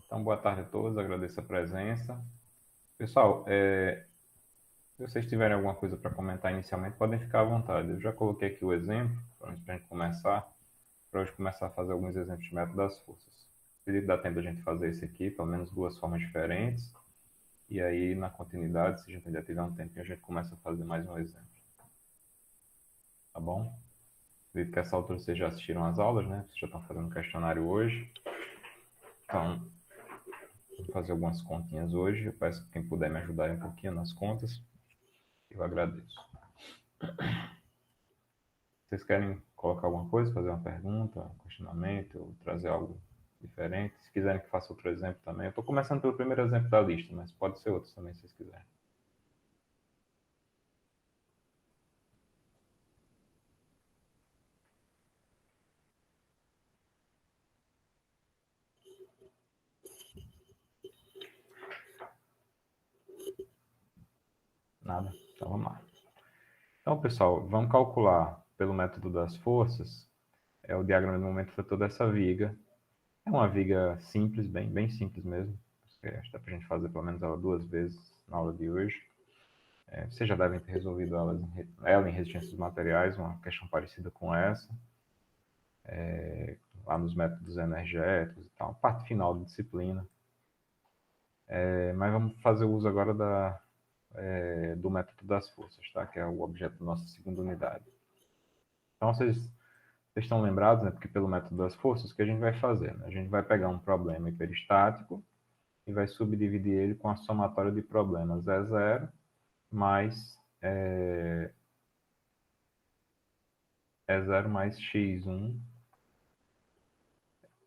Então, boa tarde a todos, agradeço a presença. Pessoal, se vocês tiverem alguma coisa para comentar inicialmente, podem ficar à vontade. Eu já coloquei aqui o exemplo, para a gente começar, para hoje começar a fazer alguns exemplos de método das forças. Se dá tempo a gente fazer esse aqui, pelo menos duas formas diferentes, e aí na continuidade, se a gente ainda tiver um tempinho, a gente começa a fazer mais um exemplo. Tá bom? Acredito que essa altura vocês já assistiram às aulas, né? Vocês já estão fazendo questionário hoje. Então, vou fazer algumas continhas hoje. Eu peço que quem puder me ajudar um pouquinho nas contas, eu agradeço. Vocês querem colocar alguma coisa, fazer uma pergunta, um questionamento, ou trazer algo diferente? Se quiserem que faça outro exemplo também. Eu estou começando pelo primeiro exemplo da lista, mas pode ser outros também, se vocês quiserem. Nada? Então vamos lá. Então, pessoal, vamos calcular pelo método das forças. É o diagrama de momento vetor dessa viga. É uma viga simples, bem simples mesmo. Acho que dá para a gente fazer pelo menos ela duas vezes na aula de hoje. Vocês já devem ter resolvido ela em resistências materiais, uma questão parecida com essa, lá nos métodos energéticos e tal, parte final da disciplina. Mas vamos fazer uso agora do método das forças, tá? Que é o objeto da nossa segunda unidade. Então, vocês estão lembrados, né? Porque pelo método das forças, o que a gente vai fazer? Né? A gente vai pegar um problema hiperestático e vai subdividir ele com a somatória de problemas E0 mais E0 mais X1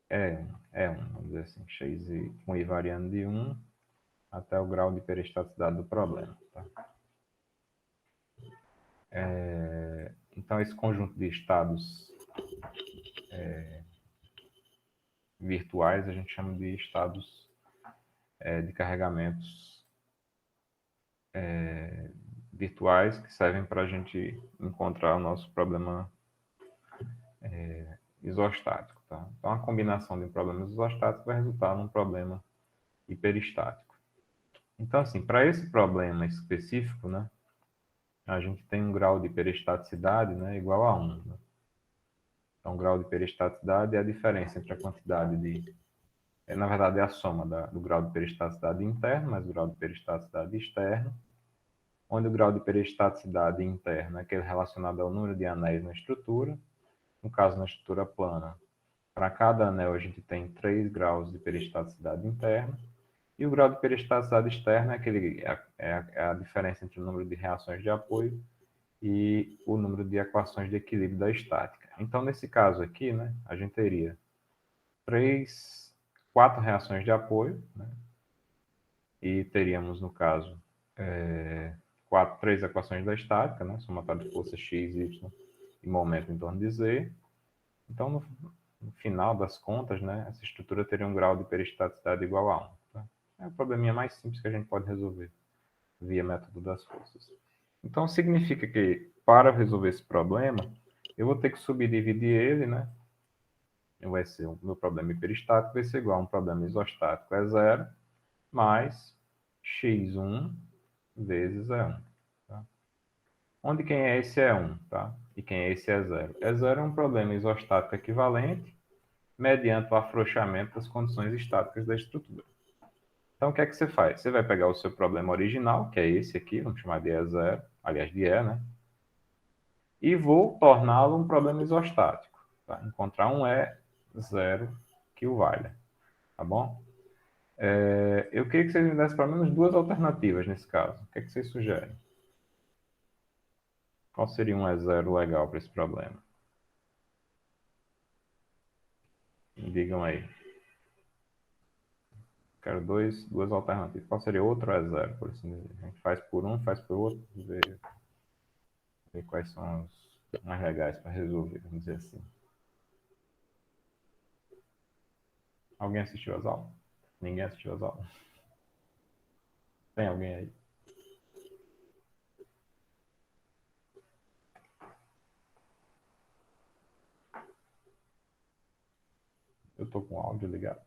é 1, vamos dizer assim, x com i variando de 1 até o grau de hiperestaticidade do problema. Tá? Então, esse conjunto de estados virtuais a gente chama de estados de carregamentos virtuais que servem para a gente encontrar o nosso problema isostático. Tá? Então, a combinação de um problema isostático vai resultar num problema hiperestático. Então, assim, para esse problema específico, né, a gente tem um grau de hiperestaticidade, né, igual a 1. Né? Então, o grau de hiperestaticidade é a diferença entre a quantidade de... na verdade, é a soma do grau de hiperestaticidade interno mais o grau de hiperestaticidade externo, onde o grau de hiperestaticidade interna é aquele relacionado ao número de anéis na estrutura, no caso, na estrutura plana. Para cada anel, a gente tem 3 graus de hiperestaticidade interna, e o grau de hiperestaticidade externa é a diferença entre o número de reações de apoio e o número de equações de equilíbrio da estática. Então, nesse caso aqui, né, a gente teria 4 reações de apoio, né, e teríamos, no caso, 3 equações da estática, né, somatória de força x, y e momento em torno de z. Então, no final das contas, né, essa estrutura teria um grau de hiperestaticidade igual a 1. Tá? É o probleminha mais simples que a gente pode resolver via método das forças. Então, significa que, para resolver esse problema, eu vou ter que subdividir ele, né? Vai ser o meu problema hiperestático vai ser igual a um problema isostático E0 mais x1 vezes E1. Tá? Onde quem é esse E1, tá? E quem é esse E0? E0 é um problema isostático equivalente mediante o afrouxamento das condições estáticas da estrutura. Então, o que é que você faz? Você vai pegar o seu problema original, que é esse aqui, vamos chamar de E0, aliás, de E, né? E vou torná-lo um problema isostático. Tá? Encontrar um E0 que o valha. Tá bom? Eu queria que vocês me dessem pelo menos duas alternativas nesse caso. O que é que vocês sugerem? Qual seria um E0 legal para esse problema? Me digam aí. Quero duas alternativas. Qual seria outro E0, por assim dizer? A gente faz por um, faz por outro, ver quais são os mais legais para resolver, vamos dizer assim. Alguém assistiu às aulas? Ninguém assistiu às aulas? Tem alguém aí? Eu estou com o áudio ligado.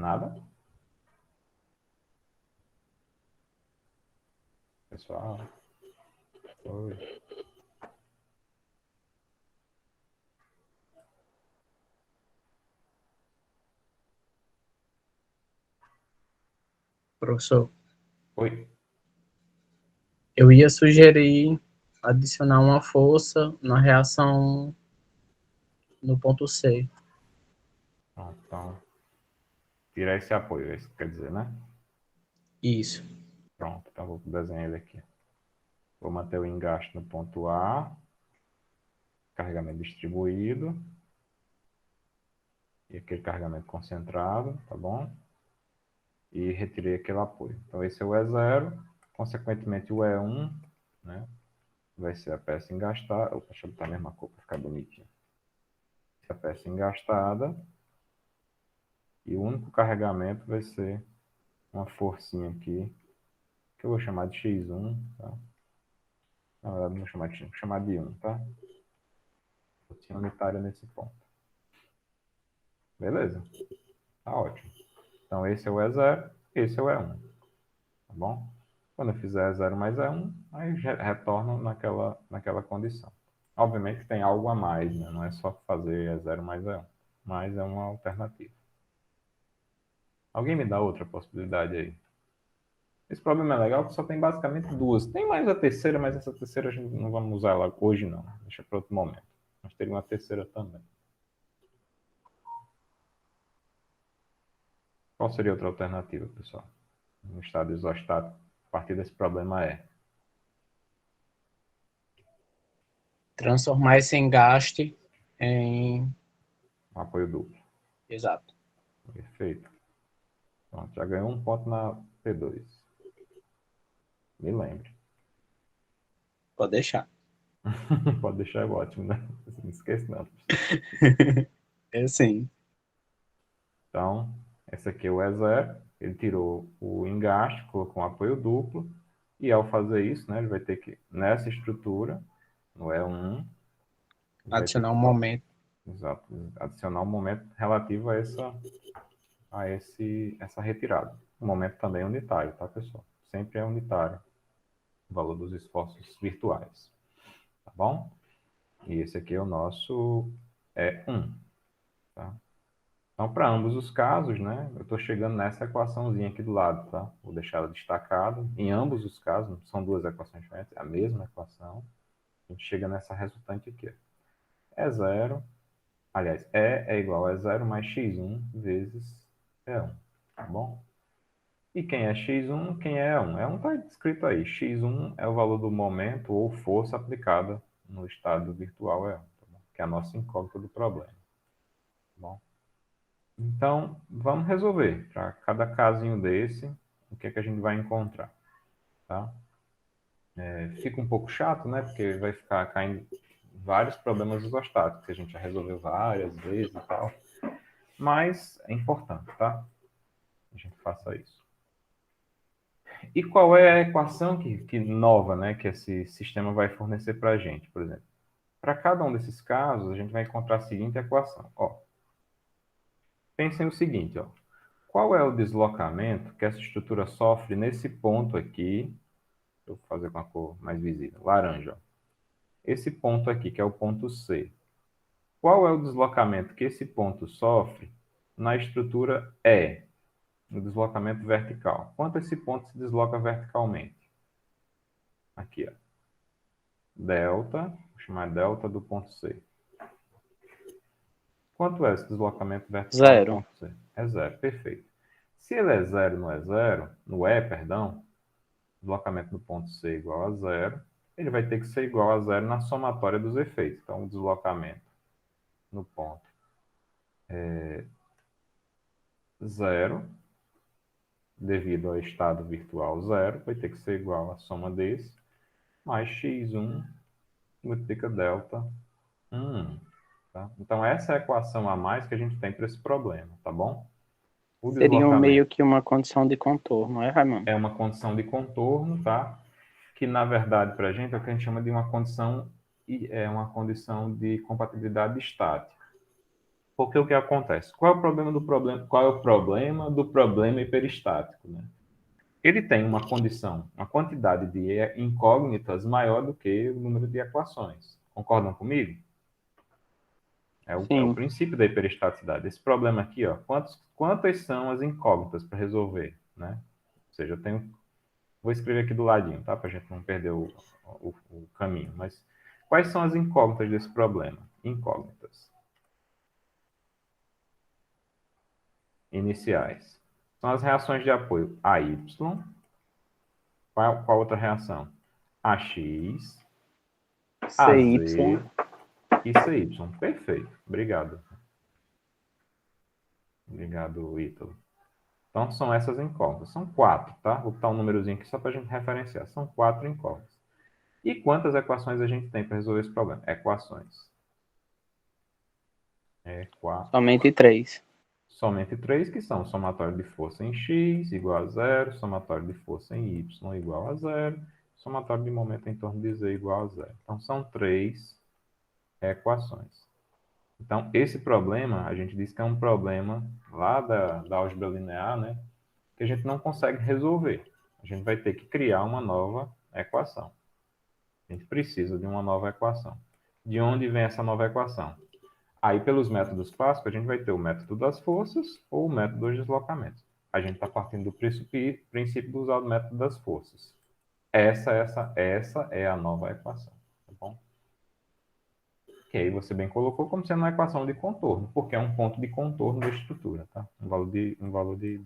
Nada? Pessoal? Oi. Professor, Oi. eu ia sugerir adicionar uma força na reação no ponto C. Pronto, então, tirar esse apoio, é isso que quer dizer, né? Isso. Pronto, então vou desenhar ele aqui. Vou manter o engaste no ponto A, carregamento distribuído, e aquele carregamento concentrado, tá bom? E retirei aquele apoio. Então, esse é o E0, consequentemente o E1, né? Vai ser a peça engastada. Opa, deixa eu botar a mesma cor para ficar bonitinho. A peça engastada, e o único carregamento vai ser uma forcinha aqui, que eu vou chamar de X1, tá? Na verdade, não vou chamar de X1, vou chamar de 1, tá? Forcinha unitária nesse ponto. Beleza? Tá ótimo. Então, esse é o E0, esse é o E1, tá bom? Quando eu fizer E0 mais E1, aí retorno naquela condição. Obviamente tem algo a mais, né? Não é só fazer E0 mais E1, mas é uma alternativa. Alguém me dá outra possibilidade aí? Esse problema é legal porque só tem basicamente duas. Tem mais a terceira, mas essa terceira a gente não vamos usar ela hoje não. Deixa para outro momento. Mas teria uma terceira também. Qual seria outra alternativa, pessoal? No estado isostático, a partir desse problema é Transformar esse engaste em... um apoio duplo. Exato. Perfeito. Pronto, já ganhou um ponto na P2. Me lembre. Pode deixar. Pode deixar, é ótimo, né? Não esqueça não. É sim. Então, esse aqui é o E0. Ele tirou o engaste, colocou um apoio duplo. E ao fazer isso, né, ele vai ter que, nessa estrutura, no E1, ele vai ter Adicionar que um momento. exato, adicionar um momento relativo essa retirada. O momento também é unitário, tá, pessoal? Sempre é unitário o valor dos esforços virtuais. Tá bom? E esse aqui é o nosso E1. Tá? Então, para ambos os casos, né, eu estou chegando nessa equaçãozinha aqui do lado, tá? Vou deixar ela destacada. Em ambos os casos, são duas equações diferentes, é a mesma equação. A gente chega nessa resultante aqui. É zero, aliás, é igual a zero mais x1 vezes E1, tá bom? E quem é x1, quem é E1? E1 está escrito aí. X1 é o valor do momento ou força aplicada no estado virtual E1, tá bom? Que é a nossa incógnita do problema. Tá bom? Então, vamos resolver. Para cada casinho desse, o que é que a gente vai encontrar? Tá? Fica um pouco chato, né? Porque vai ficar caindo vários problemas isostáticos, que a gente já resolveu várias vezes e tal. Mas é importante, tá? A gente faça isso. E qual é a equação que nova, né? Que esse sistema vai fornecer para a gente, por exemplo? Para cada um desses casos, a gente vai encontrar a seguinte equação. Ó, pensem o seguinte, ó. Qual é o deslocamento que essa estrutura sofre nesse ponto aqui? Deixa eu fazer com a cor mais visível. Laranja. Esse ponto aqui, que é o ponto C. Qual é o deslocamento que esse ponto sofre na estrutura E, no deslocamento vertical? Quanto esse ponto se desloca verticalmente? Aqui, ó. Delta, vou chamar delta do ponto C. Quanto é esse deslocamento vertical no Zero. ponto C? É zero, perfeito. Se ele é zero no E0, no E, perdão, deslocamento no ponto C é igual a zero, ele vai ter que ser igual a zero na somatória dos efeitos. Então, o deslocamento no ponto zero, devido ao estado virtual zero, vai ter que ser igual à soma desse, mais x1 multiplica delta 1. Tá? Então, essa é a equação a mais que a gente tem para esse problema, tá bom? O Seria deslocamento meio que uma condição de contorno, não é, Raimundo? é uma condição de contorno, tá? Que, na verdade, para a gente é o que a gente chama de uma condição de compatibilidade estática. Porque o que acontece? Qual é o problema do problema? Qual é o problema do problema hiperestático, né? Ele tem uma condição, uma quantidade de incógnitas maior do que o número de equações. Concordam comigo? É o Sim. princípio da hiperestaticidade. Esse problema aqui, ó, quantas são as incógnitas para resolver, né? Ou seja, eu tenho, vou escrever aqui do ladinho, tá? Para a gente não perder o caminho. Mas quais são as incógnitas desse problema? Incógnitas iniciais. São as reações de apoio AY. Qual outra reação? AX, AZ CY. e CY. Perfeito. Obrigado. Obrigado, Ítalo. Então, são essas incógnitas. São 4, tá? Vou botar um númerozinho aqui só para a gente referenciar. São 4 incógnitas. E quantas equações a gente tem para resolver esse problema? Equações. Somente 3. Somente 3, que são somatório de força em x igual a zero, somatório de força em y igual a zero, somatório de momento em torno de z igual a zero. Então, são 3 equações. Então, esse problema, a gente diz que é um problema lá da álgebra linear, né? Que a gente não consegue resolver. A gente vai ter que criar uma nova equação. A gente precisa de uma nova equação. De onde vem essa nova equação? Aí, pelos métodos clássicos, a gente vai ter o método das forças ou o método dos deslocamentos. A gente está partindo do princípio de usar o método das forças. Essa é a nova equação. Tá bom? Que aí você bem colocou como sendo uma equação de contorno, porque é um ponto de contorno da estrutura, tá? Um valor de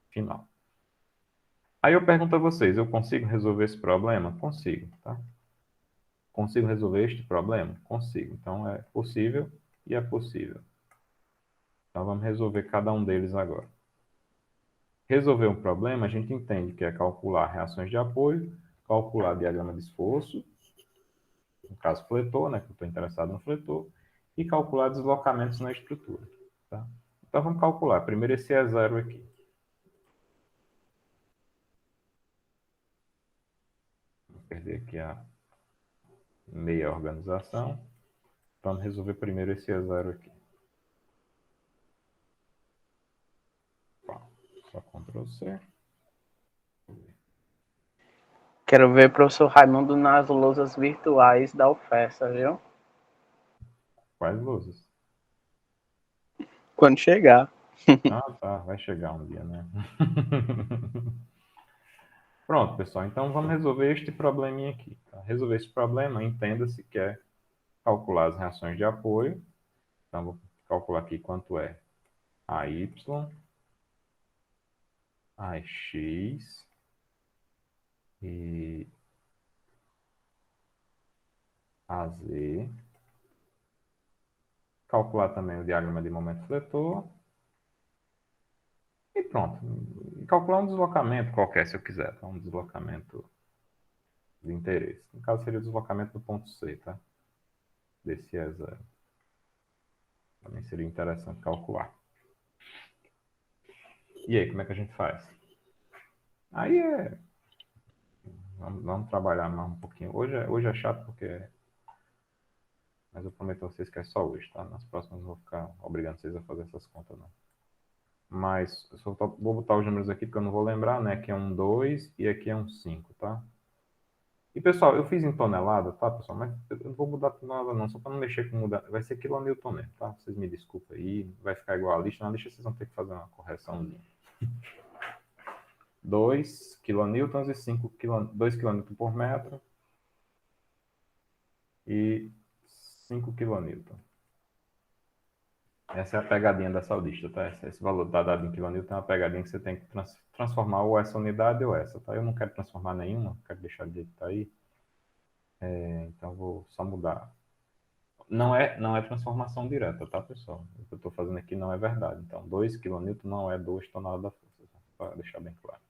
final. Aí eu pergunto a vocês, eu consigo resolver esse problema? Consigo, tá? Consigo resolver este problema? Consigo. Então é possível e é possível. Então vamos resolver cada um deles agora. Resolver um problema, a gente entende que é calcular reações de apoio, calcular diagrama de esforço, no caso fletor, né, que eu estou interessado no fletor, e calcular deslocamentos na estrutura. Tá? Então vamos calcular. Primeiro esse E0 aqui. Vou perder aqui a meia organização. Vamos resolver primeiro esse E0 aqui. Só Ctrl C. Quero ver o professor Raimundo nas lousas virtuais da UFESA, viu? Quais luzes? Quando chegar. Ah, tá. Vai chegar um dia, né? Pronto, pessoal. Então vamos resolver este probleminha aqui. Tá? Resolver esse problema, entenda-se que é calcular as reações de apoio. Então vou calcular aqui quanto é AY, AX e AZ. Calcular também o diagrama de momento fletor. E pronto. E calcular um deslocamento qualquer, se eu quiser. Tá? Um deslocamento de interesse. No caso, seria o deslocamento do ponto C, tá? Desse E0. Também seria interessante calcular. E aí, como é que a gente faz? Aí é. Vamos trabalhar mais um pouquinho. Hoje é chato porque. Mas eu prometo a vocês que é só hoje, tá? Nas próximas eu não vou ficar obrigando vocês a fazer essas contas, não. Mas eu só vou botar os números aqui porque eu não vou lembrar, né? Aqui é um 2 e aqui é um 5, tá? E pessoal, eu fiz em tonelada, tá, pessoal? Mas eu não vou mudar tonelada não, só para não mexer com mudar. Vai ser quilonewton mesmo, tá? Vocês me desculpem aí, vai ficar igual a lista. Na lista vocês vão ter que fazer uma correçãozinha. 2 kilonewtons e 2 kilonewtons por metro e 5 kilonewtons. Essa é a pegadinha dessa lista, tá? Esse valor dado em kilonewton é uma pegadinha que você tem que transformar ou essa unidade ou essa, tá? Eu não quero transformar nenhuma, quero deixar do jeito que tá aí. Então vou só mudar. Não é transformação direta, tá, pessoal? O que eu estou fazendo aqui não é verdade. Então, 2 kN não é 2 toneladas da força, tá? Para deixar bem claro.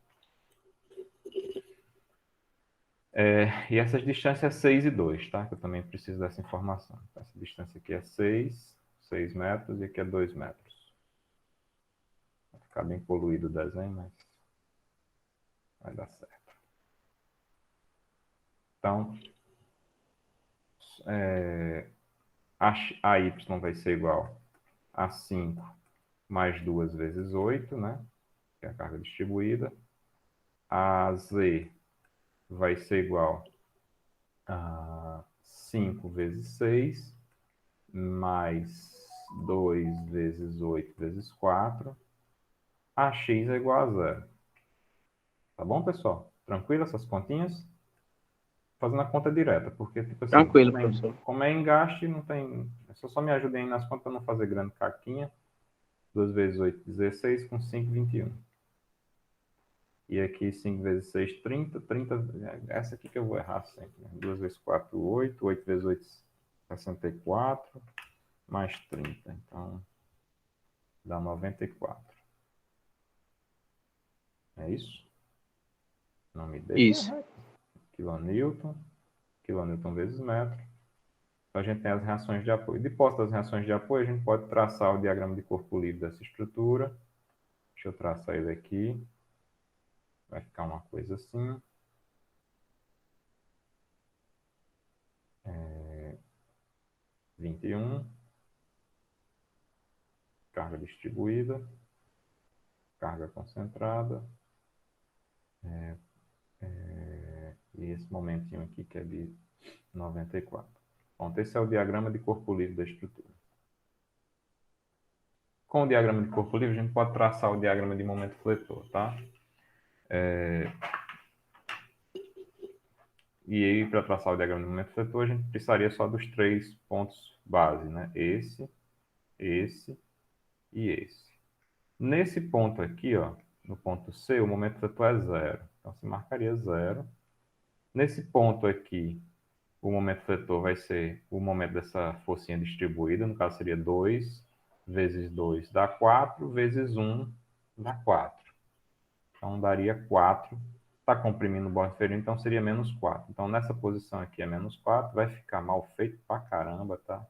E essas distâncias é 6 e 2, tá? Que eu também preciso dessa informação. Essa distância aqui é 6 metros, e aqui é 2 metros. Vai ficar bem poluído o desenho, mas vai dar certo. Então, a y vai ser igual a 5 mais 2 vezes 8, né? Que é a carga distribuída. A Z vai ser igual a 5 vezes 6, mais 2 vezes 8 vezes 4. A X é igual a zero. Tá bom, pessoal? Tranquilo essas continhas? Fazendo a conta direta, porque, tipo assim, Tranquilo, professor. como é engaste, não tem... Só me ajudem aí nas contas para não fazer grande caquinha. 2 vezes 8, 16, com 5, 21. E aqui 5 vezes 6, 30. 30, essa aqui que eu vou errar sempre. Né? 2 vezes 4, 8. 8 vezes 8, 64. Mais 30. Então, dá 94. É isso? Não me deixa Isso. errar. Quilonewton. Quilonewton vezes metro. Então, a gente tem as reações de apoio. Depois das reações de apoio, a gente pode traçar o diagrama de corpo livre dessa estrutura. Deixa eu traçar ele aqui. Vai ficar uma coisa assim. 21. Carga distribuída. Carga concentrada. E esse momentinho aqui que é de 94. Pronto, esse é o diagrama de corpo livre da estrutura. Com o diagrama de corpo livre, a gente pode traçar o diagrama de momento fletor, tá? E aí, para traçar o diagrama de momento fletor, a gente precisaria só dos 3 pontos base, né? Esse e esse. Nesse ponto aqui, ó, no ponto C, o momento fletor é zero. Então, se marcaria zero. Nesse ponto aqui, o momento fletor vai ser o momento dessa forcinha distribuída, no caso seria 2 vezes 2 dá 4, vezes 1 dá 4. Então, daria 4. Está comprimindo o bordo inferior, então seria menos 4. Então, nessa posição aqui é menos 4, vai ficar mal feito pra caramba, tá?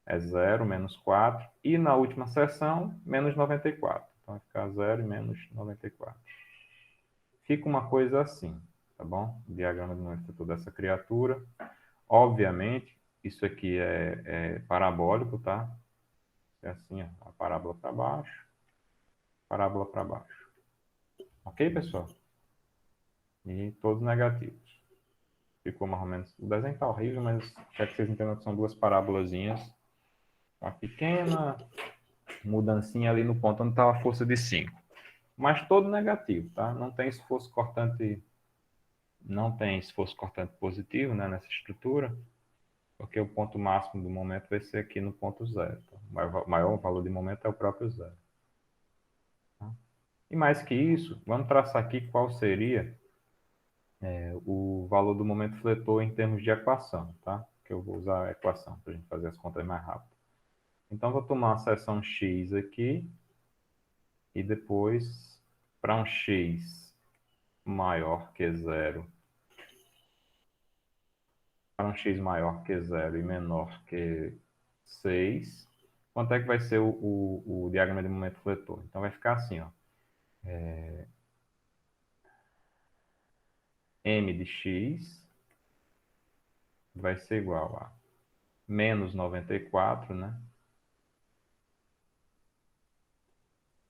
É 0, menos 4. E na última seção, menos 94. Então, vai ficar 0 e menos 94. Fica uma coisa assim, tá bom? O diagrama de momento fletor dessa criatura. Obviamente, isso aqui é parabólico, tá? É assim, ó, a parábola para baixo, parábola para baixo. Ok, pessoal? E todos negativos. Ficou mais ou menos... O desenho está horrível, mas quero que vocês entendam que são duas parabolazinhas. Uma pequena mudancinha ali no ponto onde está a força de 5. Mas todo negativo, tá? Não tem esforço cortante... Não tem esforço cortante positivo, né, nessa estrutura, porque o ponto máximo do momento vai ser aqui no ponto zero. Então, o maior valor de momento é o próprio zero. Tá? E mais que isso, vamos traçar aqui qual seria o valor do momento fletor em termos de equação, tá? Que eu vou usar a equação para a gente fazer as contas mais rápido. Então, vou tomar a seção x aqui e depois, para um x maior que zero, para um x maior que zero e menor que 6, quanto é que vai ser o diagrama de momento fletor? Então, vai ficar assim, ó. M de x vai ser igual a menos 94, né?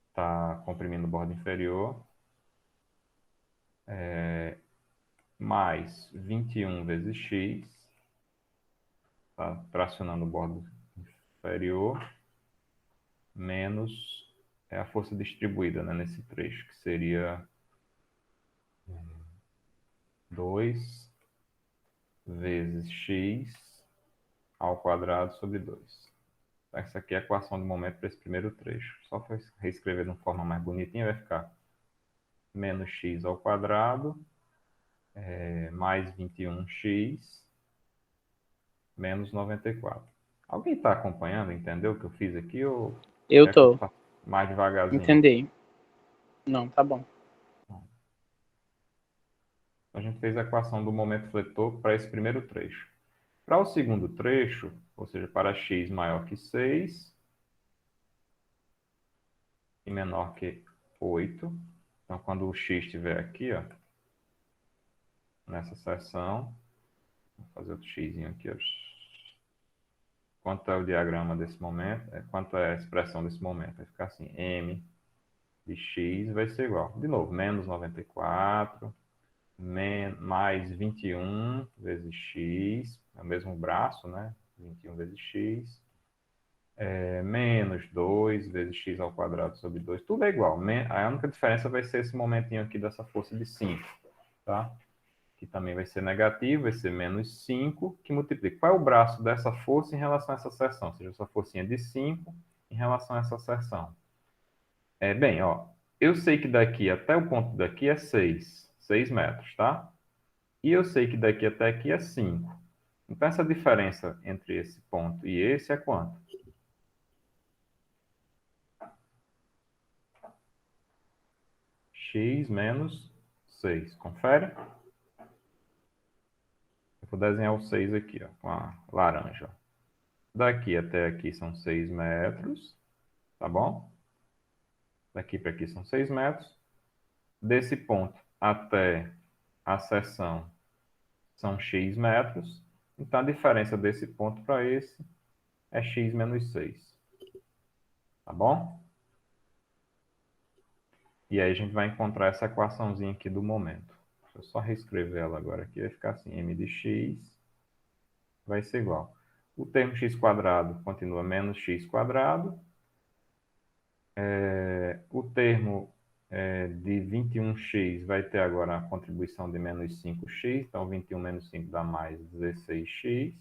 Está comprimindo o bordo inferior, mais 21 vezes x, tá tracionando o bordo inferior, menos a força distribuída, né, nesse trecho, que seria 2 vezes x ao quadrado sobre 2. Essa aqui é a equação do momento para esse primeiro trecho. Só para reescrever de uma forma mais bonitinha, vai ficar menos x ao quadrado, mais 21x, menos 94. Alguém está acompanhando? Entendeu o que eu fiz aqui? Ou Eu quer que eu tô. faça mais devagarzinho? Entendi. Não, tá bom. A gente fez a equação do momento fletor para esse primeiro trecho. Para o segundo trecho, ou seja, para x maior que 6 e menor que 8. Então, quando o x estiver aqui, ó, nessa seção, vou fazer outro x aqui, ó. quanto é o diagrama desse momento, quanto é a expressão desse momento. Vai ficar assim, m de x vai ser igual. De novo, menos 94, mais 21 vezes x, é o mesmo braço, né? 21 vezes x, menos 2 vezes x ao quadrado sobre 2, tudo é igual. A única diferença vai ser esse momentinho aqui dessa força de 5, tá? Que também vai ser negativo, vai ser menos 5, que multiplica. Qual é o braço dessa força em relação a essa seção? Ou seja, essa forcinha de 5 em relação a essa seção. Bem, ó, eu sei que daqui até o ponto daqui é 6 metros, tá? E eu sei que daqui até aqui é 5. Então, essa diferença entre esse ponto e esse é quanto? X menos 6. Confere? Eu vou desenhar o 6 aqui, ó, com a laranja. Daqui até aqui são 6 metros, tá bom? Daqui para aqui são 6 metros. Desse ponto até a seção são x metros. Então, a diferença desse ponto para esse é x menos 6. Tá bom? E aí a gente vai encontrar essa equaçãozinha aqui do momento. Deixa eu só reescrever ela agora aqui. Vai ficar assim, m de x vai ser igual. O termo x quadrado continua menos x quadrado. O termo de 21x vai ter agora a contribuição de menos 5x. Então, 21 menos 5 dá mais 16x.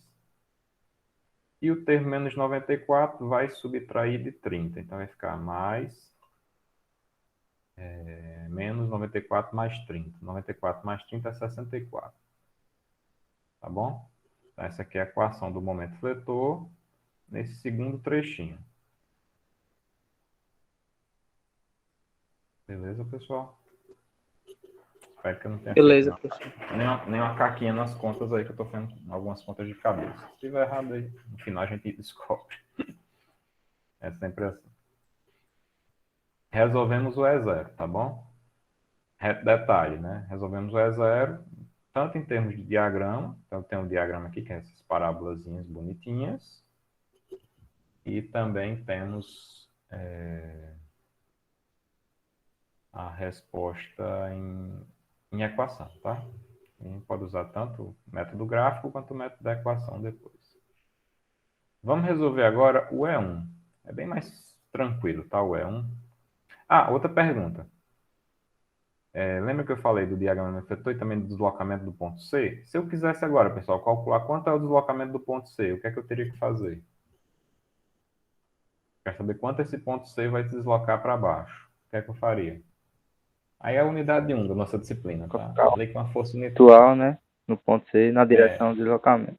E o termo menos 94 vai subtrair de 30. Então, vai ficar mais menos 94 mais 30. 94 mais 30 é 64. Tá bom? Então, essa aqui é a equação do momento fletor nesse segundo trechinho. Beleza, pessoal? Espero que eu não tenha Beleza, feito professor. nenhuma caquinha nas contas aí, que eu estou fazendo algumas contas de cabeça. Se estiver errado aí, no final a gente descobre. É sempre assim. Resolvemos o E0, tá bom? Detalhe, né? Resolvemos o E0, tanto em termos de diagrama, então tem um diagrama aqui, que é essas parábolazinhas bonitinhas, e também temos a resposta em equação, tá? A gente pode usar tanto o método gráfico quanto o método da equação depois. Vamos resolver agora o E1. É bem mais tranquilo, tá? O E1. Ah, outra pergunta. Lembra que eu falei do diagrama do vetor e também do deslocamento do ponto C? Se eu quisesse agora, pessoal, calcular quanto é o deslocamento do ponto C, o que é que eu teria que fazer? Quero saber quanto esse ponto C vai se deslocar para baixo. O que é que eu faria? Aí é a unidade 1 da nossa disciplina, tá? Colocar o Falei com uma força unitária. atual, né? No ponto C, na direção do deslocamento.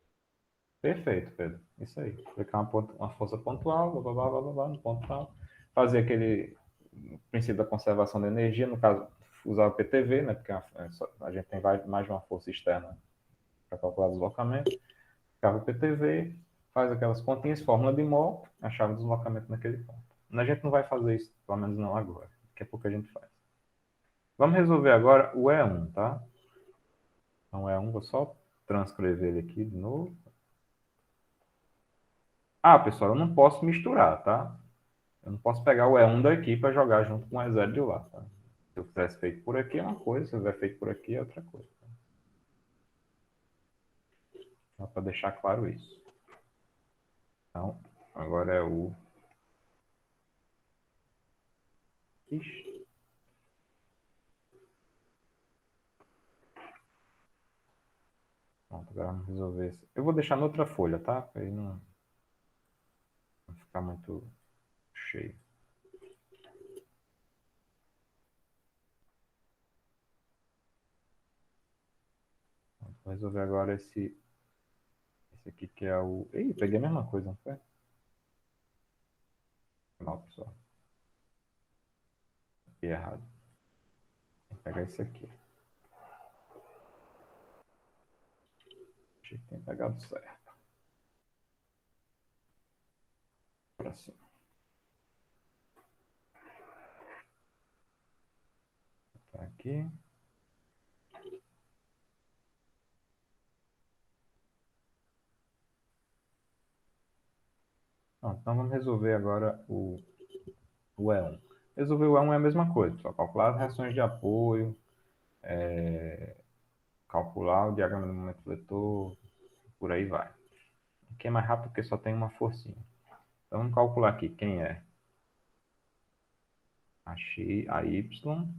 Perfeito, Pedro. Isso aí. Aplicar uma força pontual, blá, blá, blá, blá, blá, no ponto tal. Fazer aquele princípio da conservação da energia, no caso, usar o PTV, né? Porque a gente tem mais de uma força externa para calcular o deslocamento. Ficava o PTV, faz aquelas continhas, fórmula de mol, achava o deslocamento naquele ponto. A gente não vai fazer isso, pelo menos não agora. Daqui a pouco a gente faz. Vamos resolver agora o E1, tá? Então, o E1, vou só transcrever ele aqui de novo. Ah, pessoal, eu não posso misturar, tá? Eu não posso pegar o E1 daqui para jogar junto com o E0 de lá, tá? Se eu tivesse feito por aqui é uma coisa, se eu tiver feito por aqui é outra coisa. Tá? Só para deixar claro isso. Então, agora é o... Ixi. Pronto, agora vamos resolver isso. Eu vou deixar noutra folha, tá? Para ele não ficar muito cheio. Vou resolver agora esse aqui que é o... Ih, peguei a mesma coisa, não foi? Não, pessoal. Peguei errado. Vou pegar esse aqui. Achei que tinha pegado certo. Para cima. Tá aqui. Pronto, então vamos resolver agora o E1. Resolver o E1 é a mesma coisa, só calcular as reações de apoio, calcular o diagrama do momento fletor, por aí vai. Aqui é mais rápido porque só tem uma forcinha. Então vamos calcular aqui quem é a X, a Y,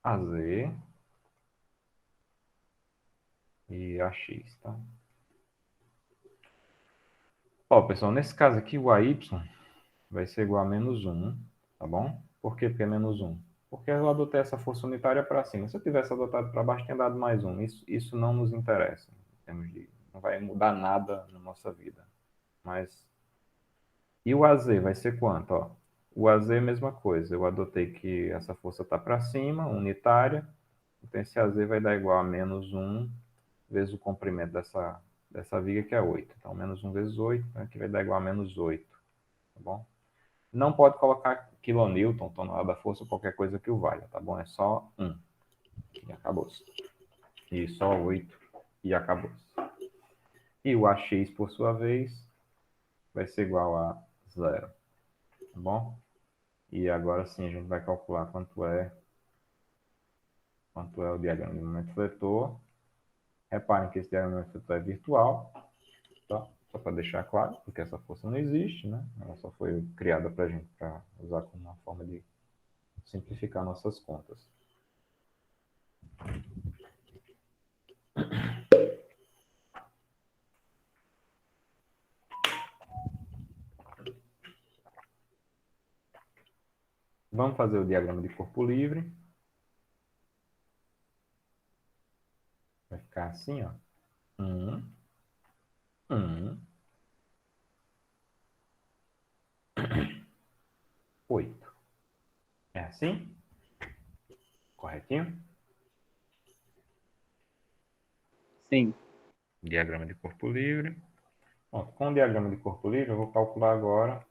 a Z e a X, tá? Ó, pessoal, nesse caso aqui o AY vai ser igual a menos 1, tá bom? Por quê? Porque é menos 1. Porque eu adotei essa força unitária para cima. Se eu tivesse adotado para baixo, tinha dado mais 1. Isso não nos interessa. Não vai mudar nada na nossa vida. Mas e o AZ vai ser quanto? Ó, o AZ é a mesma coisa. Eu adotei que essa força está para cima, unitária. Então esse AZ vai dar igual a menos 1 vezes o comprimento dessa viga, que é 8. Então menos 1 vezes 8, aqui vai dar igual a menos 8. Tá bom? Não pode colocar quilonewton, tonelada da força, qualquer coisa que o valha, tá bom? É só 1. E acabou-se. E só 8 e acabou-se. E o AX, por sua vez, vai ser igual a 0. Tá bom? E agora sim a gente vai calcular quanto é o diagrama de momento fletor. Reparem que esse diagrama de momento fletor é virtual, tá? Só para deixar claro, porque essa força não existe, né? Ela só foi criada para a gente, para usar como uma forma de simplificar nossas contas. Vamos fazer o diagrama de corpo livre. Vai ficar assim, ó. 1, 1, 8. É assim? Corretinho? Sim. Diagrama de corpo livre. Bom, com o diagrama de corpo livre, eu vou calcular agora.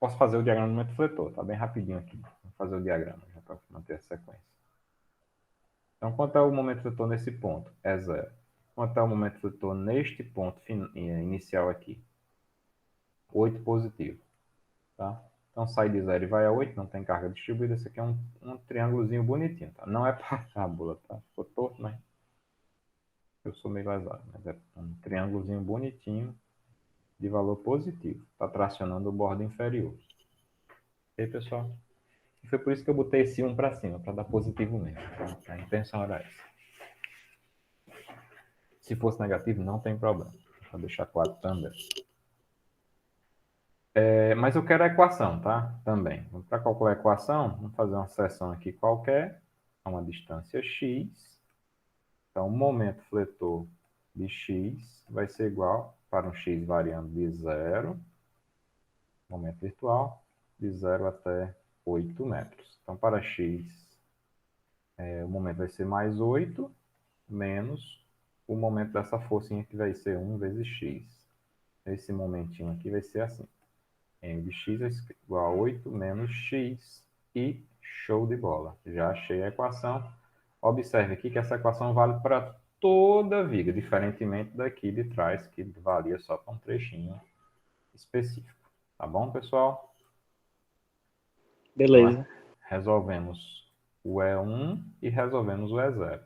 Posso fazer o diagrama do momento fletor, tá bem rapidinho aqui. Vou fazer o diagrama, já para manter a sequência. Então, quanto é o momento fletor nesse ponto? É 0. Quanto é o momento fletor neste ponto inicial aqui? 8 positivo. Tá? Então, sai de 0 e vai a 8, não tem carga distribuída. Esse aqui é um triângulozinho bonitinho. Tá? Não é parábola, tá? Ficou torto, mas eu sou meio lesado. Mas é um triângulozinho bonitinho de valor positivo. Está tracionando o bordo inferior. Ok, pessoal? E foi por isso que eu botei esse 1 para cima, para dar positivo mesmo. Tá? A intenção era essa. Se fosse negativo, não tem problema. Vou deixar 4 também. Mas eu quero a equação, tá? Também. Para calcular a equação, vamos fazer uma seção aqui qualquer, a uma distância x. Então, o momento fletor de x vai ser igual, para um x variando de 0, momento virtual, de 0 até 8 metros. Então, para x, o momento vai ser mais 8, menos o momento dessa forcinha que vai ser 1 vezes x. Esse momentinho aqui vai ser assim. M de x é igual a 8 menos x e show de bola. Já achei a equação. Observe aqui que essa equação vale para toda a viga, diferentemente daqui de trás, que valia só para um trechinho específico. Tá bom, pessoal? Então, Beleza. resolvemos o E1 e resolvemos o E0.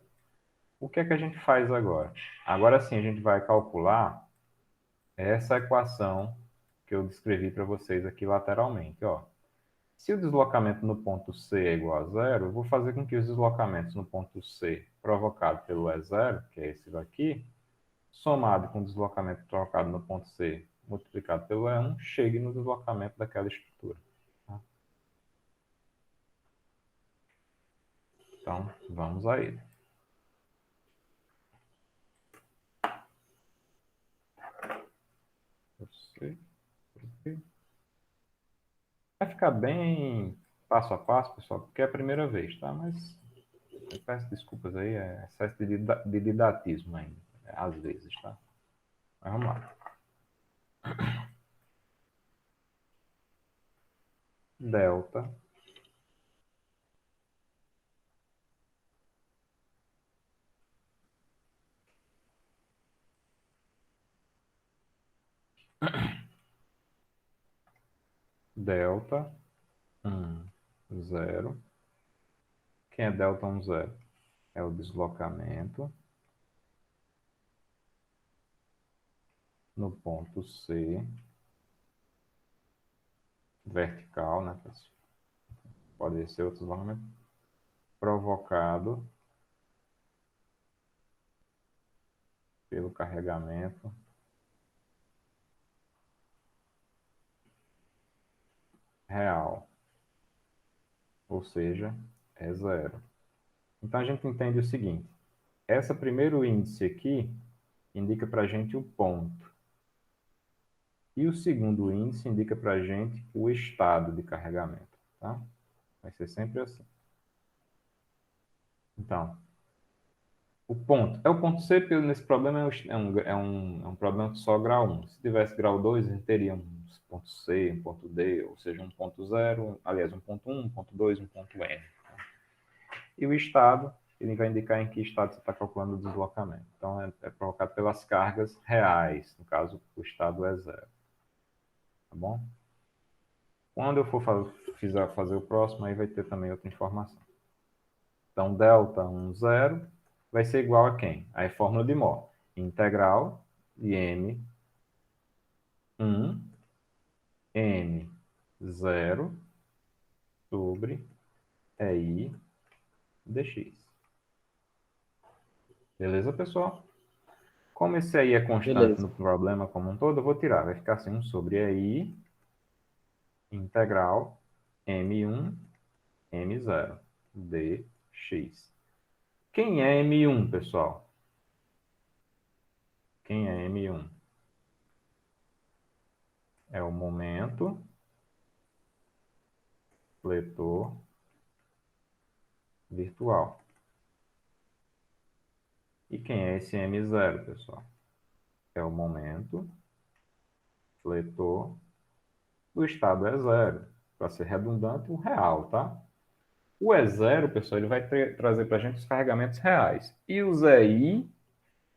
O que é que a gente faz agora? Agora sim, a gente vai calcular essa equação que eu descrevi para vocês aqui lateralmente. Ó. Se o deslocamento no ponto C é igual a zero, eu vou fazer com que os deslocamentos no ponto C provocado pelo E0, que é esse daqui, somado com o deslocamento provocado no ponto C multiplicado pelo E1, chegue no deslocamento daquela estrutura. Tá? Então, vamos a ele. Vai ficar bem passo a passo, pessoal, porque é a primeira vez, tá? Mas eu peço desculpas aí, é excesso de didatismo ainda, às vezes, tá? Mas vamos lá. Delta Delta 0. Quem é delta 0? É o deslocamento no ponto C, vertical, né? Pode ser outro deslocamento, provocado pelo carregamento real, ou seja, é 0. Então a gente entende o seguinte: esse primeiro índice aqui indica para a gente o ponto. E o segundo índice indica para a gente o estado de carregamento. Tá? Vai ser sempre assim. Então, o ponto. É o ponto C, porque nesse problema é um problema só grau 1. Se tivesse grau 2, a gente teria um ponto C, um ponto D, ou seja, um ponto 0, aliás, um ponto 1, um ponto 2, um ponto N. E o estado, ele vai indicar em que estado você está calculando o deslocamento. Então, é provocado pelas cargas reais. No caso, o estado é 0. Tá bom? Quando eu for fazer o próximo, aí vai ter também outra informação. Então, delta 0 vai ser igual a quem? A fórmula de Mohr. Integral de M1 N0 sobre EI dx. Beleza, pessoal? Como esse aí é constante Beleza. no problema como um todo, eu vou tirar. Vai ficar assim, 1 sobre EI integral M1 M0 dx. Quem é M1, pessoal? Quem é M1? É o momento fletor virtual. E quem é esse M0, pessoal? É o momento fletor do estado é 0. Para ser redundante, o real, tá? O E0, pessoal, ele vai trazer para a gente os carregamentos reais. E os EI,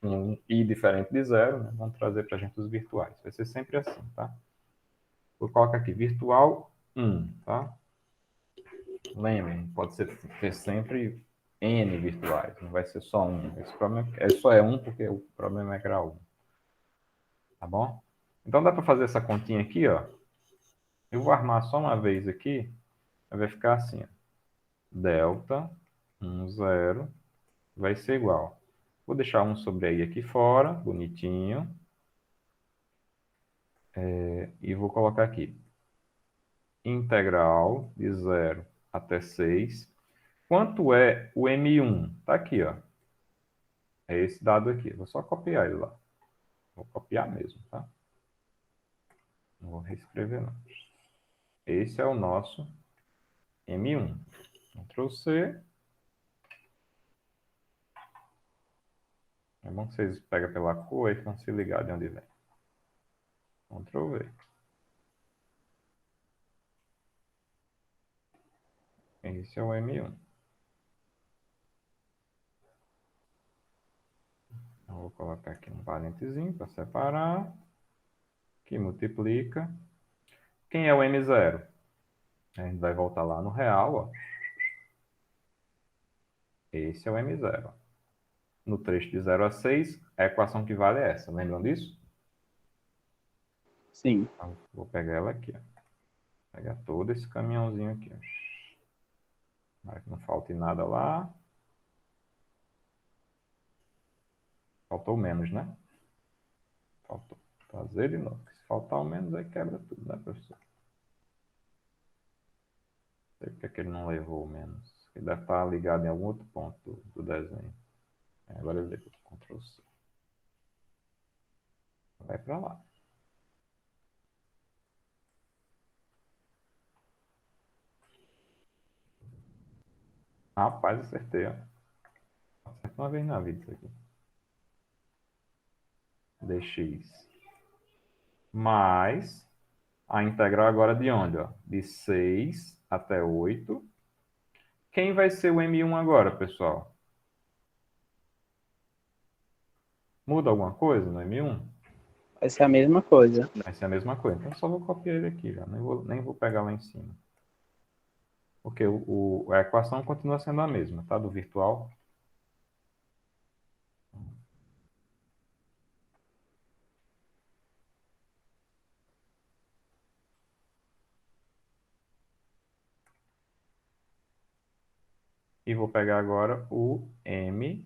um I diferente de 0, né, vão trazer para a gente os virtuais. Vai ser sempre assim, tá? Vou colocar aqui, virtual 1, tá? Lembrem, pode ter sempre N virtuais, não vai ser só um. Esse problema só é um porque o problema é grau 1. Tá bom? Então dá para fazer essa continha aqui, ó. Eu vou armar só uma vez aqui, vai ficar assim, ó. Delta 0 vai ser igual. Vou deixar 1 sobre i aqui fora, bonitinho. E vou colocar aqui. Integral de 0 até 6. Quanto é o M1? Tá aqui, ó. É esse dado aqui. Vou só copiar ele lá. Vou copiar mesmo, tá? Não vou reescrever, não. Esse é o nosso M1. Ctrl C. É bom que vocês pegam pela cor e vão se ligar de onde vem. Ctrl V. Esse é o M1. Eu vou colocar aqui um parentezinho para separar. Que multiplica. Quem é o M0? A gente vai voltar lá no real, ó. Esse é o M0. No trecho de 0 a 6, a equação que vale é essa. Lembram disso? Sim. Então, vou pegar ela aqui, ó. Pegar todo esse caminhãozinho aqui, ó. Para que não falte nada lá. Faltou menos, né? Faltou. Fazer de novo. Se faltar o menos, aí quebra tudo, né, professor? Não sei porque que ele não levou o menos. Ele deve estar ligado em algum outro ponto do desenho. Agora ele levou. Ctrl C. Vai para lá. Rapaz, acertei, ó. Acerta uma vez na vida isso aqui. Dx. Mais a integral agora de onde? Ó? De 6 até 8. Quem vai ser o M1 agora, pessoal? Muda alguma coisa no M1? Vai ser a mesma coisa. Vai ser a mesma coisa. Então, eu só vou copiar ele aqui já. Nem vou pegar lá em cima. Porque a equação continua sendo a mesma, tá? Do virtual. E vou pegar agora o M0,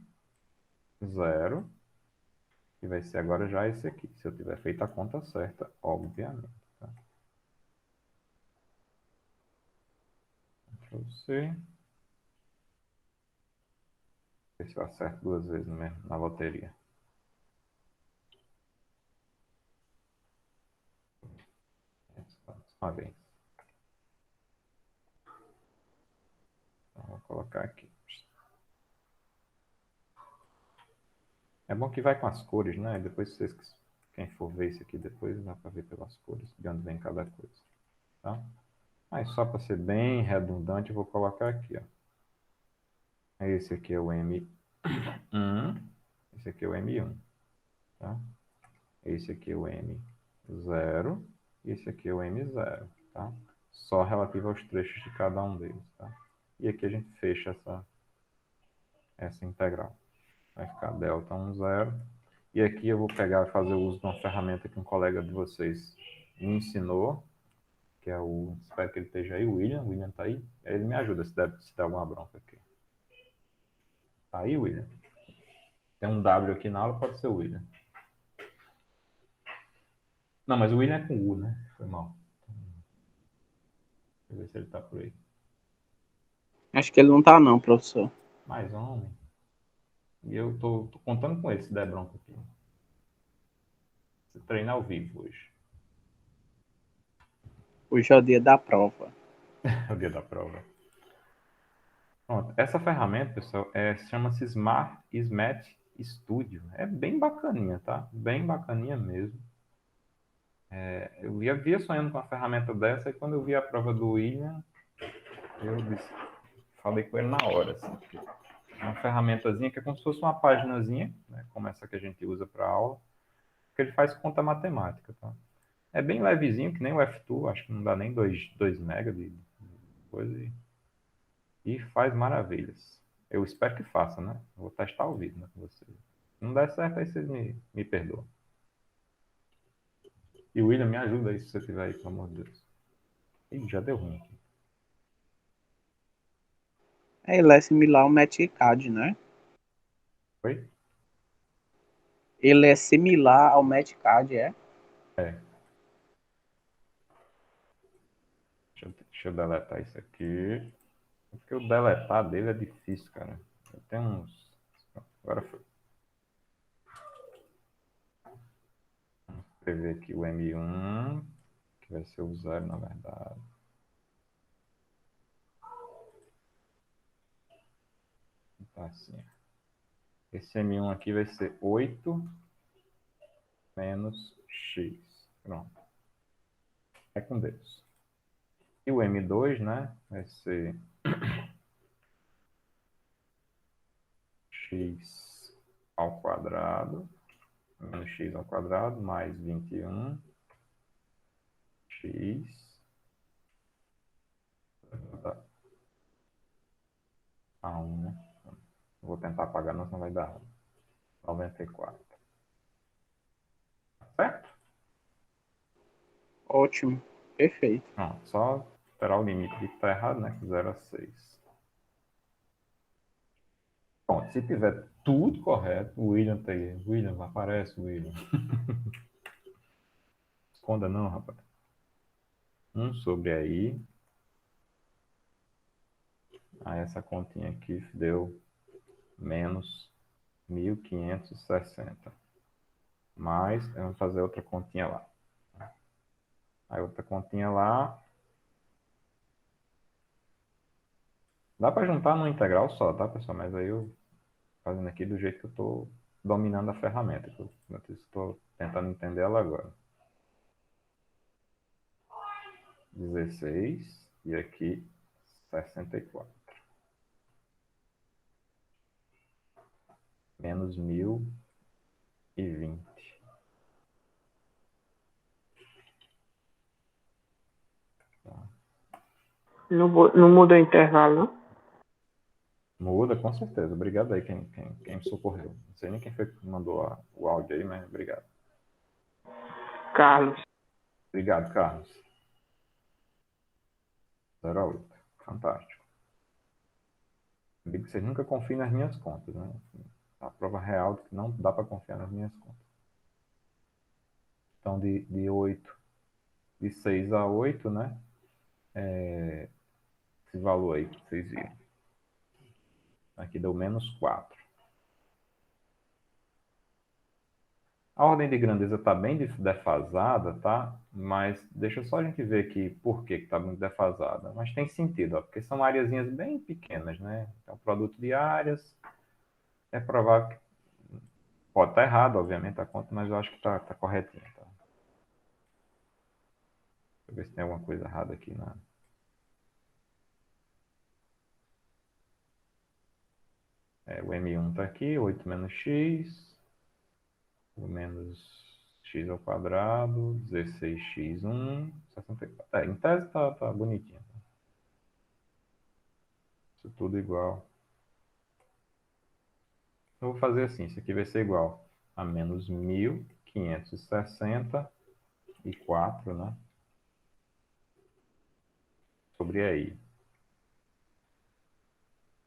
que vai ser agora já esse aqui. Se eu tiver feito a conta certa, obviamente. Tá? Ctrl C. Ver se eu acerto duas vezes na loteria. Uma vez. Então, vou colocar aqui. É bom que vai com as cores, né? Depois vocês, quem for ver isso aqui depois, dá para ver pelas cores, de onde vem cada coisa. Tá? Mas só para ser bem redundante, eu vou colocar aqui, ó. Esse aqui é o M1, esse aqui é o M1, tá? Esse aqui é o M0 e esse aqui é o M0, tá? Só relativo aos trechos de cada um deles, tá? E aqui a gente fecha essa integral. Vai ficar delta 1, 0. E aqui eu vou pegar e fazer o uso de uma ferramenta que um colega de vocês me ensinou, que é o... Espero que ele esteja aí, o William. O William tá aí. Ele me ajuda se der alguma bronca aqui. Tá aí, William? Tem um W aqui na aula, pode ser o William. Não, mas o William é com U, né? Foi mal. Deixa eu ver se ele tá por aí. Acho que ele não tá não, professor. Mais homem. E eu tô contando com ele se der bronca aqui. Você treina ao vivo hoje. Hoje é o dia da prova. É o dia da prova. Pronto. Essa ferramenta, pessoal, chama-se Smat Studio. É bem bacaninha, tá? Bem bacaninha mesmo. Eu via sonhando com uma ferramenta dessa e quando eu vi a prova do William, falei com ele na hora, assim, porque é uma ferramentazinha que é como se fosse uma paginazinha, né, como essa que a gente usa para aula, que ele faz conta matemática, tá? É bem levezinho, que nem o F2, acho que não dá nem 2 MB de coisa, e faz maravilhas. Eu espero que faça, né? Vou testar ao vivo, né, com vocês. Se não der certo, aí vocês me perdoam. E o William, me ajuda aí se você tiver aí, pelo amor de Deus. Ih, já deu ruim aqui. Ele é similar ao Metcad, né? Oi? Ele é similar ao Metcad, é? É. Deixa eu deletar isso aqui. Porque o deletar dele é difícil, cara. Eu tenho uns. Agora foi. Vamos escrever aqui o M1, que vai ser o 0, na verdade. Tá assim. Esse M1 aqui vai ser 8 menos X. Pronto. É com Deus. E o M2, né? Vai ser X ao quadrado menos X ao quadrado mais 21 X a 1, né? Vou tentar apagar, não, senão vai dar 94. Certo? Ótimo. Perfeito. Não, só esperar o limite de que está errado, né? Que 0 a 6. Bom, se tiver tudo correto, o William tá aí. William, aparece o William. Esconda não, rapaz. Sobre aí. Aí essa continha aqui deu menos 1560. Mas vamos fazer outra continha lá. Aí outra continha lá. Dá para juntar numa integral só, tá, pessoal? Mas aí eu fazendo aqui do jeito que eu estou dominando a ferramenta. Que eu estou tentando entender ela agora. 16 e aqui 64. Menos 1020. Não muda o intervalo, não? Muda, com certeza. Obrigado aí quem me socorreu. Não sei nem quem foi que mandou o áudio aí, mas obrigado. Carlos. Obrigado, Carlos. 0 a 8. Fantástico. Digo que vocês nunca confiem nas minhas contas, né? A prova real de que não dá para confiar nas minhas contas. Então, de 8, de 6 a 8, né? Esse valor aí que vocês viram. Aqui deu -4. A ordem de grandeza está bem defasada, tá? Mas deixa só a gente ver aqui por que está muito defasada. Mas tem sentido, ó, porque são areazinhas bem pequenas, né? Então, produto de áreas, é provável que pode estar errado, obviamente, a conta, mas eu acho que está corretinho, tá? Deixa eu ver se tem alguma coisa errada aqui na... o M1 está aqui, 8 menos x, o menos x ao quadrado, 16x1, 64. Em tese tá bonitinho. Isso tudo igual. Eu vou fazer assim, isso aqui vai ser igual a menos 1.564, né? Sobre EI.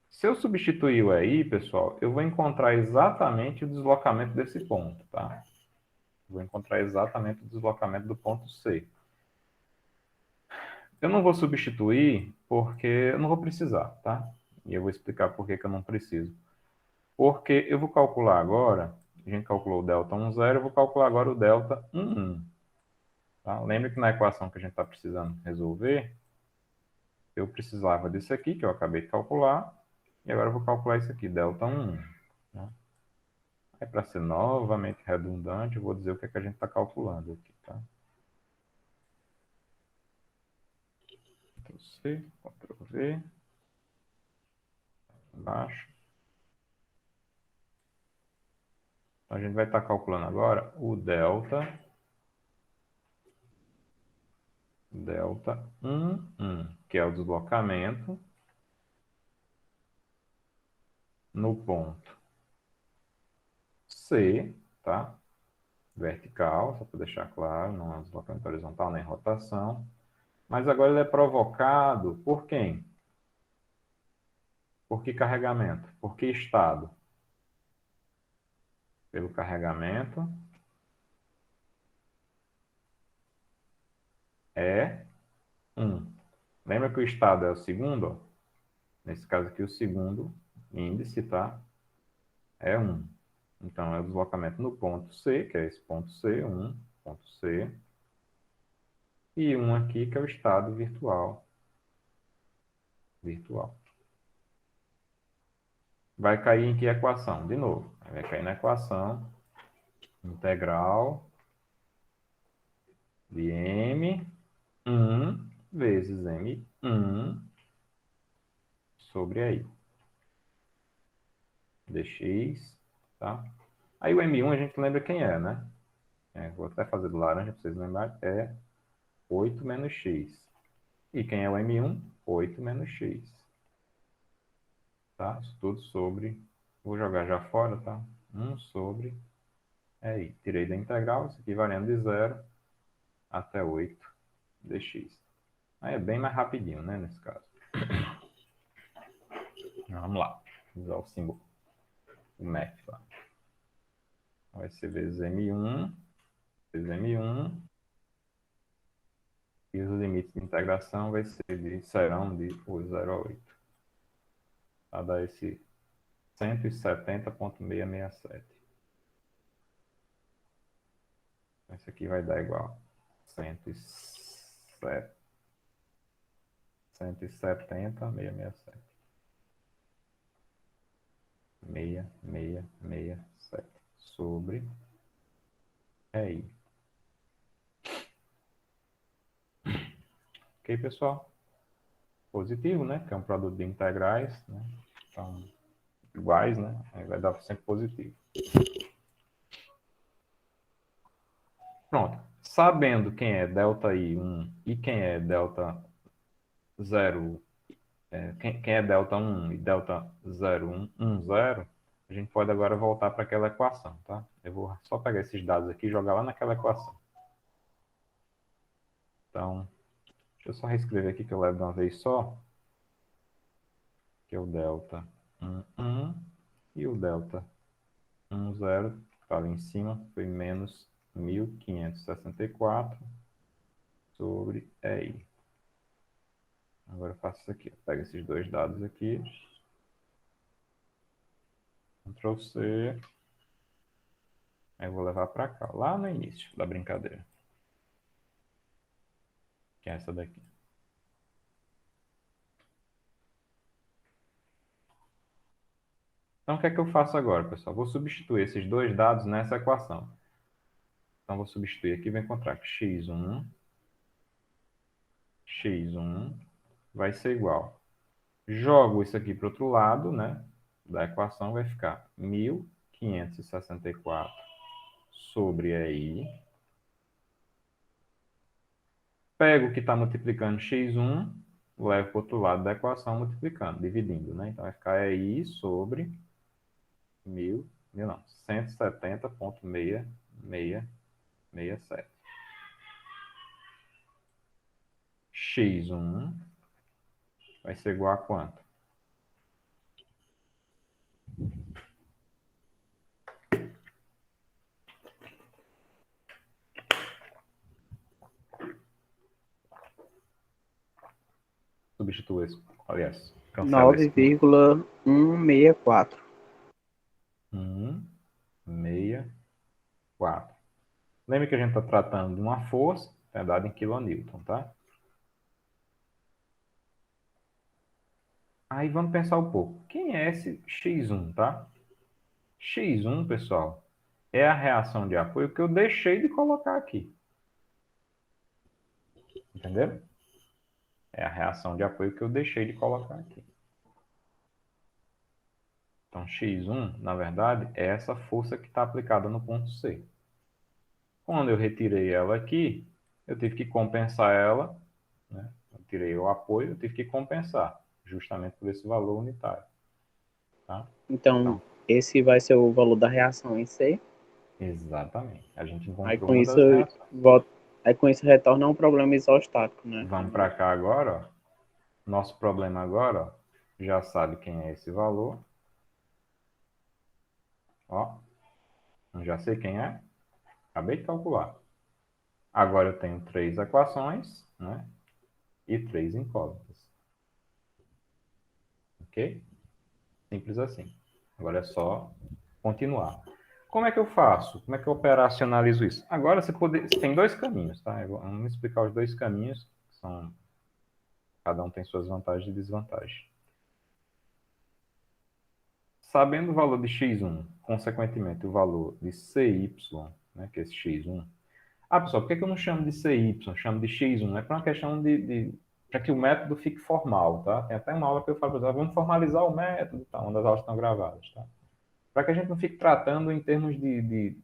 Se eu substituir o EI, pessoal, eu vou encontrar exatamente o deslocamento desse ponto, tá? Vou encontrar exatamente o deslocamento do ponto C. Eu não vou substituir porque eu não vou precisar, tá? E eu vou explicar por que eu não preciso. Porque eu vou calcular agora, a gente calculou o delta 10, eu vou calcular agora o delta 11. Tá? Lembra que na equação que a gente está precisando resolver, eu precisava disso aqui, que eu acabei de calcular, e agora eu vou calcular isso aqui, delta 11. Né? Aí, para ser novamente redundante, eu vou dizer o que é que a gente está calculando aqui. Tá? Ctrl+C, Ctrl+V, embaixo. Então, a gente vai estar calculando agora o delta 11, que é o deslocamento no ponto C, tá? Vertical, só para deixar claro, não é um deslocamento horizontal nem rotação. Mas agora ele é provocado por quem? Por que carregamento? Por que estado? Pelo carregamento é 1. Lembra que o estado é o segundo? Ó? Nesse caso aqui, o segundo índice, tá? É 1. Então, é o deslocamento no ponto C, que é esse ponto C, 1, ponto C. E 1 aqui, que é o estado virtual. Vai cair em que equação? De novo, vai cair na equação integral de M1 vezes M1 sobre aí. Dx, tá? Aí o M1 a gente lembra quem é, né? Vou até fazer do laranja para vocês lembrarem. É 8 menos x. E quem é o M1? 8 menos x. Tá? Isso tudo sobre... Vou jogar já fora, tá? 1 sobre... Aí, tirei da integral, isso aqui variando de 0 até 8 dx. Aí é bem mais rapidinho, né, nesse caso. Vamos lá. Usar o símbolo, o math lá. Vai ser vezes M1, e os limites de integração serão de 0 a 8. Vai dar esse 170,667. Esse aqui vai dar igual a 170,667. 667 sobre EI. Ok, pessoal? Positivo, né? Que é um produto de integrais, né? Então, iguais, né? Aí vai dar sempre positivo. Pronto. Sabendo quem é delta I1 e quem é delta 0, quem é delta 1 e delta 0, 1, 0, a gente pode agora voltar para aquela equação, tá? Eu vou só pegar esses dados aqui e jogar lá naquela equação. Então, deixa eu só reescrever aqui que eu levo de uma vez só, que é o delta 1, 1 e o delta 1, 0, que está ali em cima, foi menos 1564 sobre EI. Agora eu faço isso aqui. Eu pego esses dois dados aqui. Ctrl C. Aí eu vou levar para cá, lá no início da brincadeira. Que é essa daqui. Então o que é que eu faço agora, pessoal? Vou substituir esses dois dados nessa equação. Então vou substituir aqui e vou encontrar que x1 vai ser igual. Jogo isso aqui para o outro lado, né? Da equação vai ficar 1564 sobre EI. Pego o que está multiplicando x1, levo para o outro lado da equação multiplicando, dividindo, né? Então vai ficar EI sobre 170,6667. X1 vai ser igual a quanto? Substitua isso. Aliás, cancela esse 9,164. 164. Lembra que a gente está tratando de uma força, é dada em kN, tá? Aí vamos pensar um pouco. Quem é esse X1, tá? X1, pessoal, é a reação de apoio que eu deixei de colocar aqui. Entenderam? É a reação de apoio que eu deixei de colocar aqui. Então, X1, na verdade, é essa força que está aplicada no ponto C. Quando eu retirei ela aqui, eu tive que compensar ela, né? Eu tirei o apoio, eu tive que compensar, justamente por esse valor unitário. Tá? Então, esse vai ser o valor da reação em C. Exatamente. A gente Aí encontrou com uma isso, das reações. aí com isso retorna um problema isostático, né? Vamos para cá agora, ó. Nosso problema agora, ó, já sabe quem é esse valor. Ó, já sei quem é. Acabei de calcular. Agora eu tenho 3 equações, né? E 3 incógnitas. Ok? Simples assim. Agora é só continuar. Como é que eu faço? Como é que eu operacionalizo isso? Agora você tem dois caminhos, tá? Vamos explicar os dois caminhos, que são, cada um tem suas vantagens e desvantagens. Sabendo o valor de x1, consequentemente o valor de cy, né, que é esse x1. Ah, pessoal, por que eu não chamo de cy, chamo de x1? É para uma questão para que o método fique formal, tá? Tem até uma aula que eu falo, vamos formalizar o método, tá? Onde as aulas estão gravadas, tá? Para que a gente não fique tratando em termos de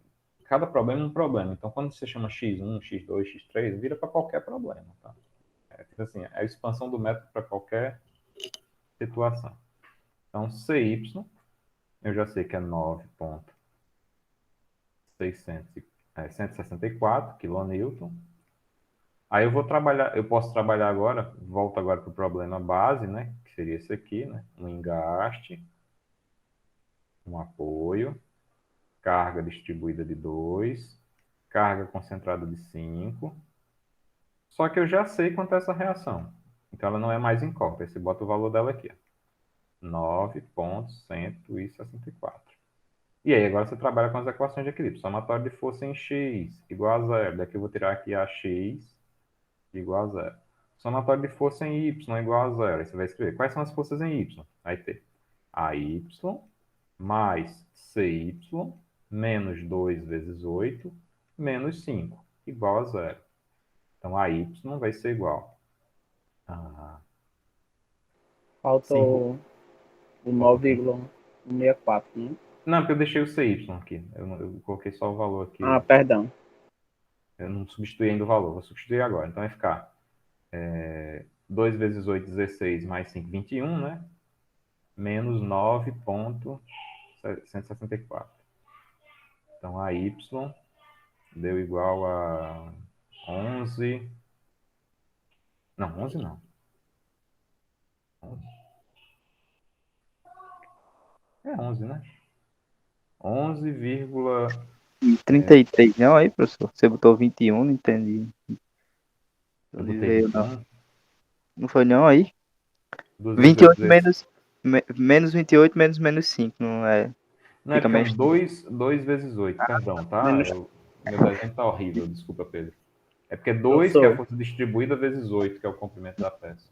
cada problema um problema. Então, quando você chama x1, x2, x3, vira para qualquer problema, tá? Tipo assim, é a expansão do método para qualquer situação. Então, cy, eu já sei que é 9,164 kN. Aí eu posso trabalhar agora, volto agora para o problema base, né? Que seria esse aqui, né? Um engaste, um apoio, carga distribuída de 2, carga concentrada de 5. Só que eu já sei quanto é essa reação. Então ela não é mais incógnita. Você bota o valor dela aqui. 9,164. E aí agora você trabalha com as equações de equilíbrio. Somatório de força em x igual a zero. Daqui eu vou tirar aqui AX igual a zero. Somatório de força em y igual a zero. Aí você vai escrever quais são as forças em y. Vai ter AY mais CY menos 2 vezes 8 menos 5 igual a zero. Então, AY vai ser igual a Falta 5. o 9,164, né? Não, porque eu deixei o CY aqui. Eu coloquei só o valor Ah, aqui. perdão. Eu não substituí ainda o valor. Vou substituir agora. Então, vai ficar 2 vezes 8, 16, mais 5, 21, né? Menos 9,164. Então, a y deu igual a 11... Não, 11 não. 11. É 11, né? 11, 33 não aí, professor? Você botou 21, não entendi. eu Não botei veio, não. 21. Não foi não aí? 2 vezes 8, 28 16. menos 28 menos 5, não é? Não, é Fica porque é meio um estranho. 2 vezes 8, perdão, tá? Menos Meu desenho tá horrível, desculpa, Pedro. É porque é 2, que é a professor, força distribuída, vezes 8, que é o comprimento da peça.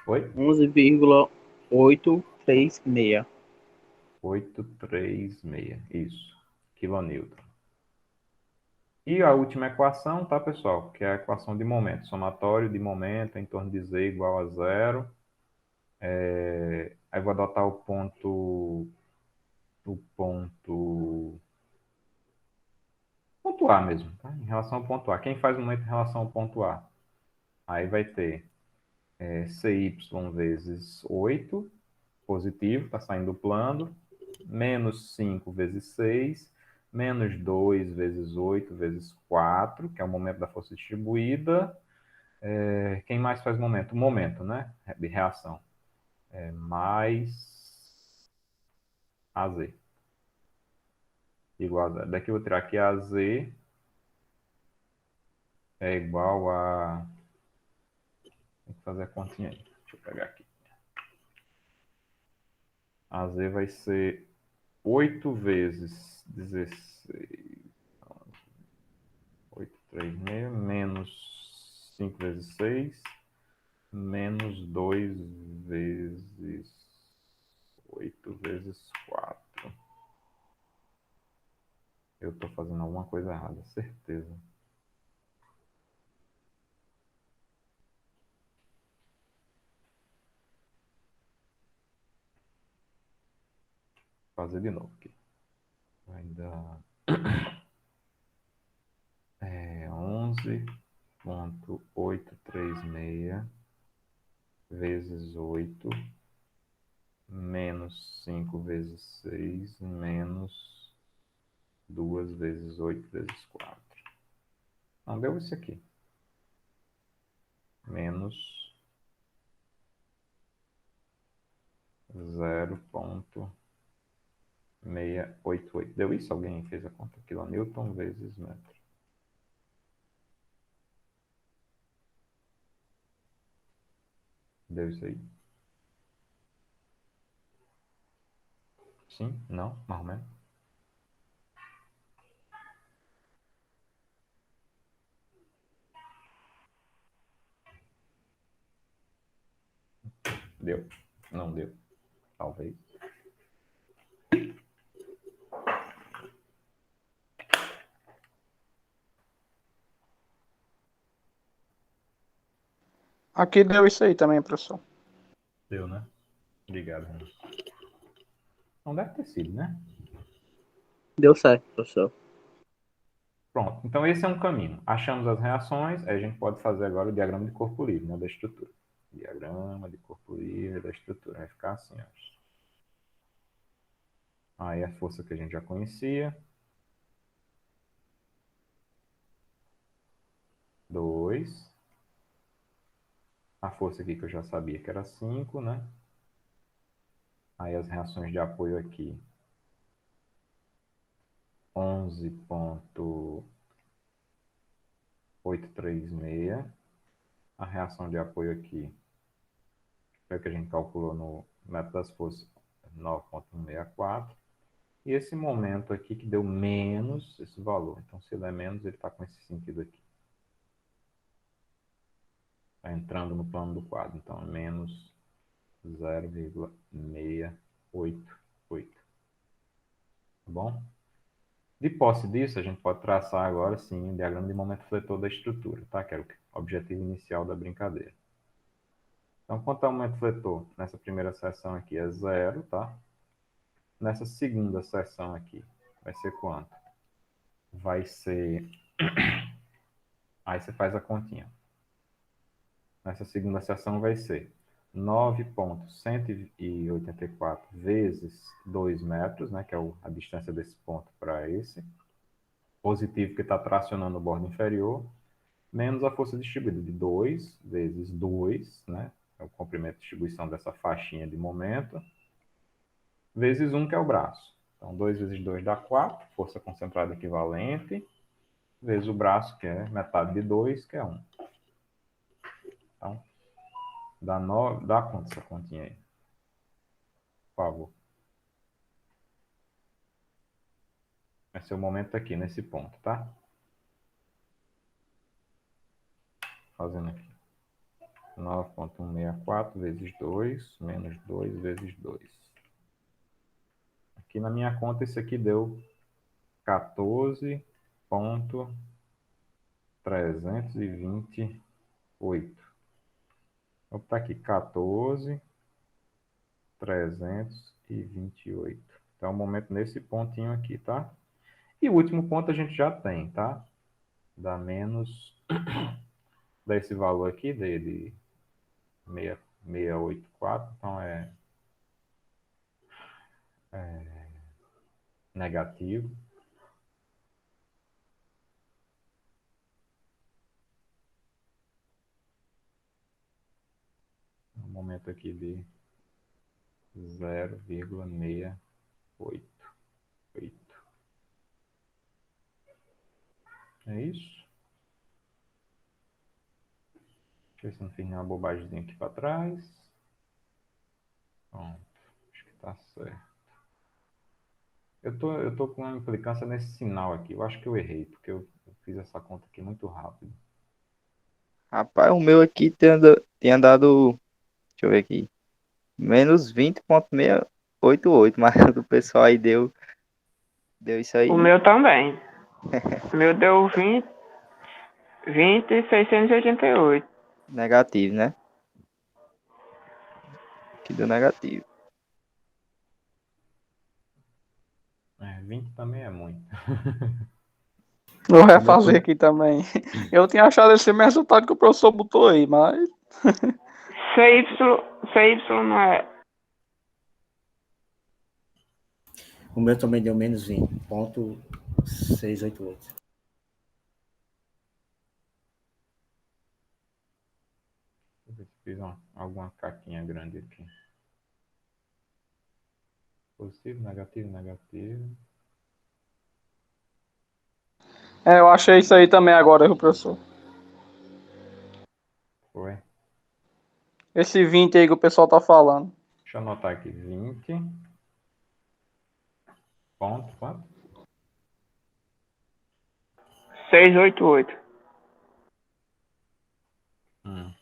Oi? 11,836. 836, isso. Quilonewton. E a última equação, tá, pessoal? Que é a equação de momento. Somatório de momento em torno de z igual a zero. Aí vou adotar ponto A mesmo, tá? Em relação ao ponto A. Quem faz o momento em relação ao ponto A? Aí vai ter CY vezes 8, positivo, está saindo do plano, menos 5 vezes 6, menos 2 vezes 8 vezes 4, que é o momento da força distribuída. Quem mais faz momento? O momento, né? De reação. Mais AZ. Igual a zero. Daqui eu vou tirar aqui AZ é igual a... Tem que fazer a continha aí. Deixa eu pegar aqui. AZ vai ser 8 vezes 16. 836 menos 5 vezes 6 menos 2 vezes 8 vezes 4. Eu estou fazendo alguma coisa errada, certeza. Vou fazer de novo aqui. Vai dar 11,836 vezes 8 menos 5 vezes 6 menos 2 vezes 8 vezes 4. Não, deu isso aqui. Menos 0,688. Deu isso? Alguém fez a conta? Quilonewton vezes metro. Deu isso aí? Sim? Não? Mais ou menos? Deu? Não deu? Talvez. Aqui deu isso aí também, professor. Deu, né? Obrigado, Renan. Não deve ter sido, né? deu certo, professor. Pronto. Então, esse é um caminho. Achamos as reações, aí a gente pode fazer agora o diagrama de corpo livre, né, da estrutura. Diagrama de corpo livre da estrutura. Vai ficar assim, ó. Aí a força que a gente já conhecia. 2. A força aqui que eu já sabia que era 5, né? Aí as reações de apoio aqui. 11,836. A reação de apoio aqui, foi a que a gente calculou no método das forças, 9,164. E esse momento aqui que deu menos esse valor. Então, se ele é menos, ele está com esse sentido aqui. Está entrando no plano do quadro. Então, é menos 0,688. Tá bom? De posse disso, a gente pode traçar agora, sim, o diagrama de momento fletor da estrutura, tá? Que era o objetivo inicial da brincadeira. Então, quanto ao momento fletor, nessa primeira seção aqui é 0, tá? Nessa segunda seção aqui, vai ser quanto? Vai ser... Aí você faz a continha. nessa segunda seção vai ser 9,184 vezes 2 metros, né, que é a distância desse ponto para esse, positivo que está tracionando o bordo inferior, menos a força distribuída de 2 vezes 2, né, é o comprimento de distribuição dessa faixinha de momento, vezes 1, que é o braço. Então, 2 vezes 2 dá 4, força concentrada equivalente, vezes o braço, que é metade de 2, que é 1. Então, dá quanto essa continha aí? Por favor. Esse é o momento aqui, nesse ponto, tá? Fazendo aqui. 9,164 vezes 2, menos 2 vezes 2. Aqui na minha conta, isso aqui deu 14,328. Vou botar aqui 14,328. Então, é o momento nesse pontinho aqui, tá? E o último ponto a gente já tem, tá? Dá menos... Dá esse valor aqui de 684, então é negativo. Um momento aqui de 0,688. É isso. Deixa eu ver se não fiz nenhuma bobagemzinha aqui para trás. Pronto. Acho que tá certo. Eu tô com uma implicância nesse sinal aqui. Eu acho que eu errei, porque eu fiz essa conta aqui muito rápido. Rapaz, o meu aqui tinha dado, deixa eu ver aqui, menos 20,688, mas o do pessoal aí deu isso aí O meu também. O meu deu 20,688. negativo, né? Que deu negativo. 20 também é muito. Vou O meu refazer tam- aqui também. Eu tinha achado esse mesmo resultado que o professor botou aí, mas CY não é. o meu também deu menos 20,688. Deixa eu ver se fiz alguma caquinha grande aqui. Positivo, negativo, negativo. eu achei isso aí também agora, viu, professor? Foi. Esse 20 aí que o pessoal tá falando. Deixa eu anotar aqui. 20. Ponto, quanto? 688. Hum.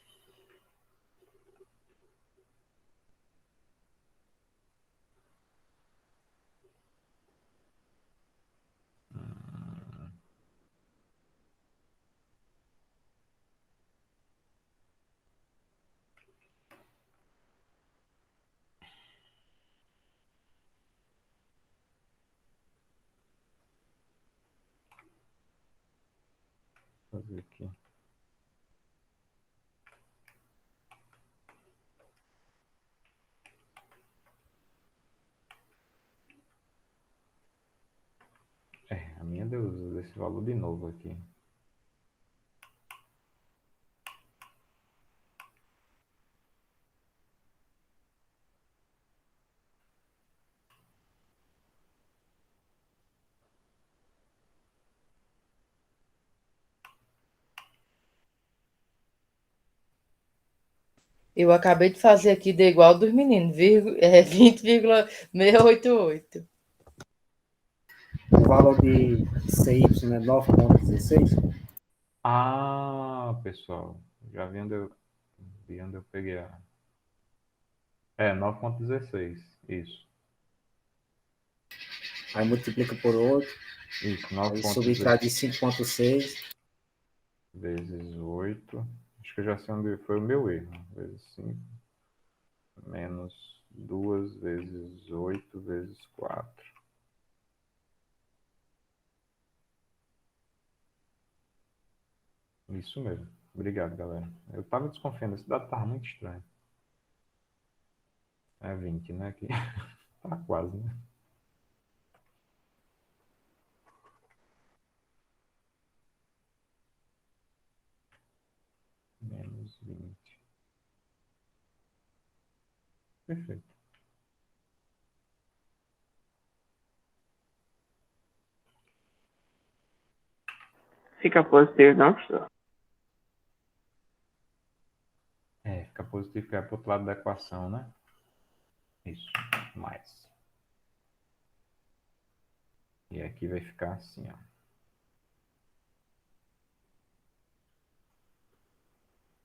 Fazer aqui. A minha deu esse valor de novo aqui. Eu acabei de fazer aqui, deu igual dos meninos, 20,688. O valor de CY é 9,16. Ah, pessoal. Já vi onde eu peguei a... 9,16. Isso. Aí multiplica por 8. Isso, Aí subtrai de 9,16 5,6. vezes 8. Acho que eu já sei onde foi o meu erro. Vezes 5. Menos 2 vezes 8 vezes 4. Isso mesmo. Obrigado, galera. Eu tava desconfiando, esse dado tava muito estranho. É 20, né? Aqui. Tá quase, né? Menos 20. Perfeito. Fica positivo, não, professor? Fica positivo, que é pro outro lado da equação, né? Isso, mais. E aqui vai ficar assim, ó.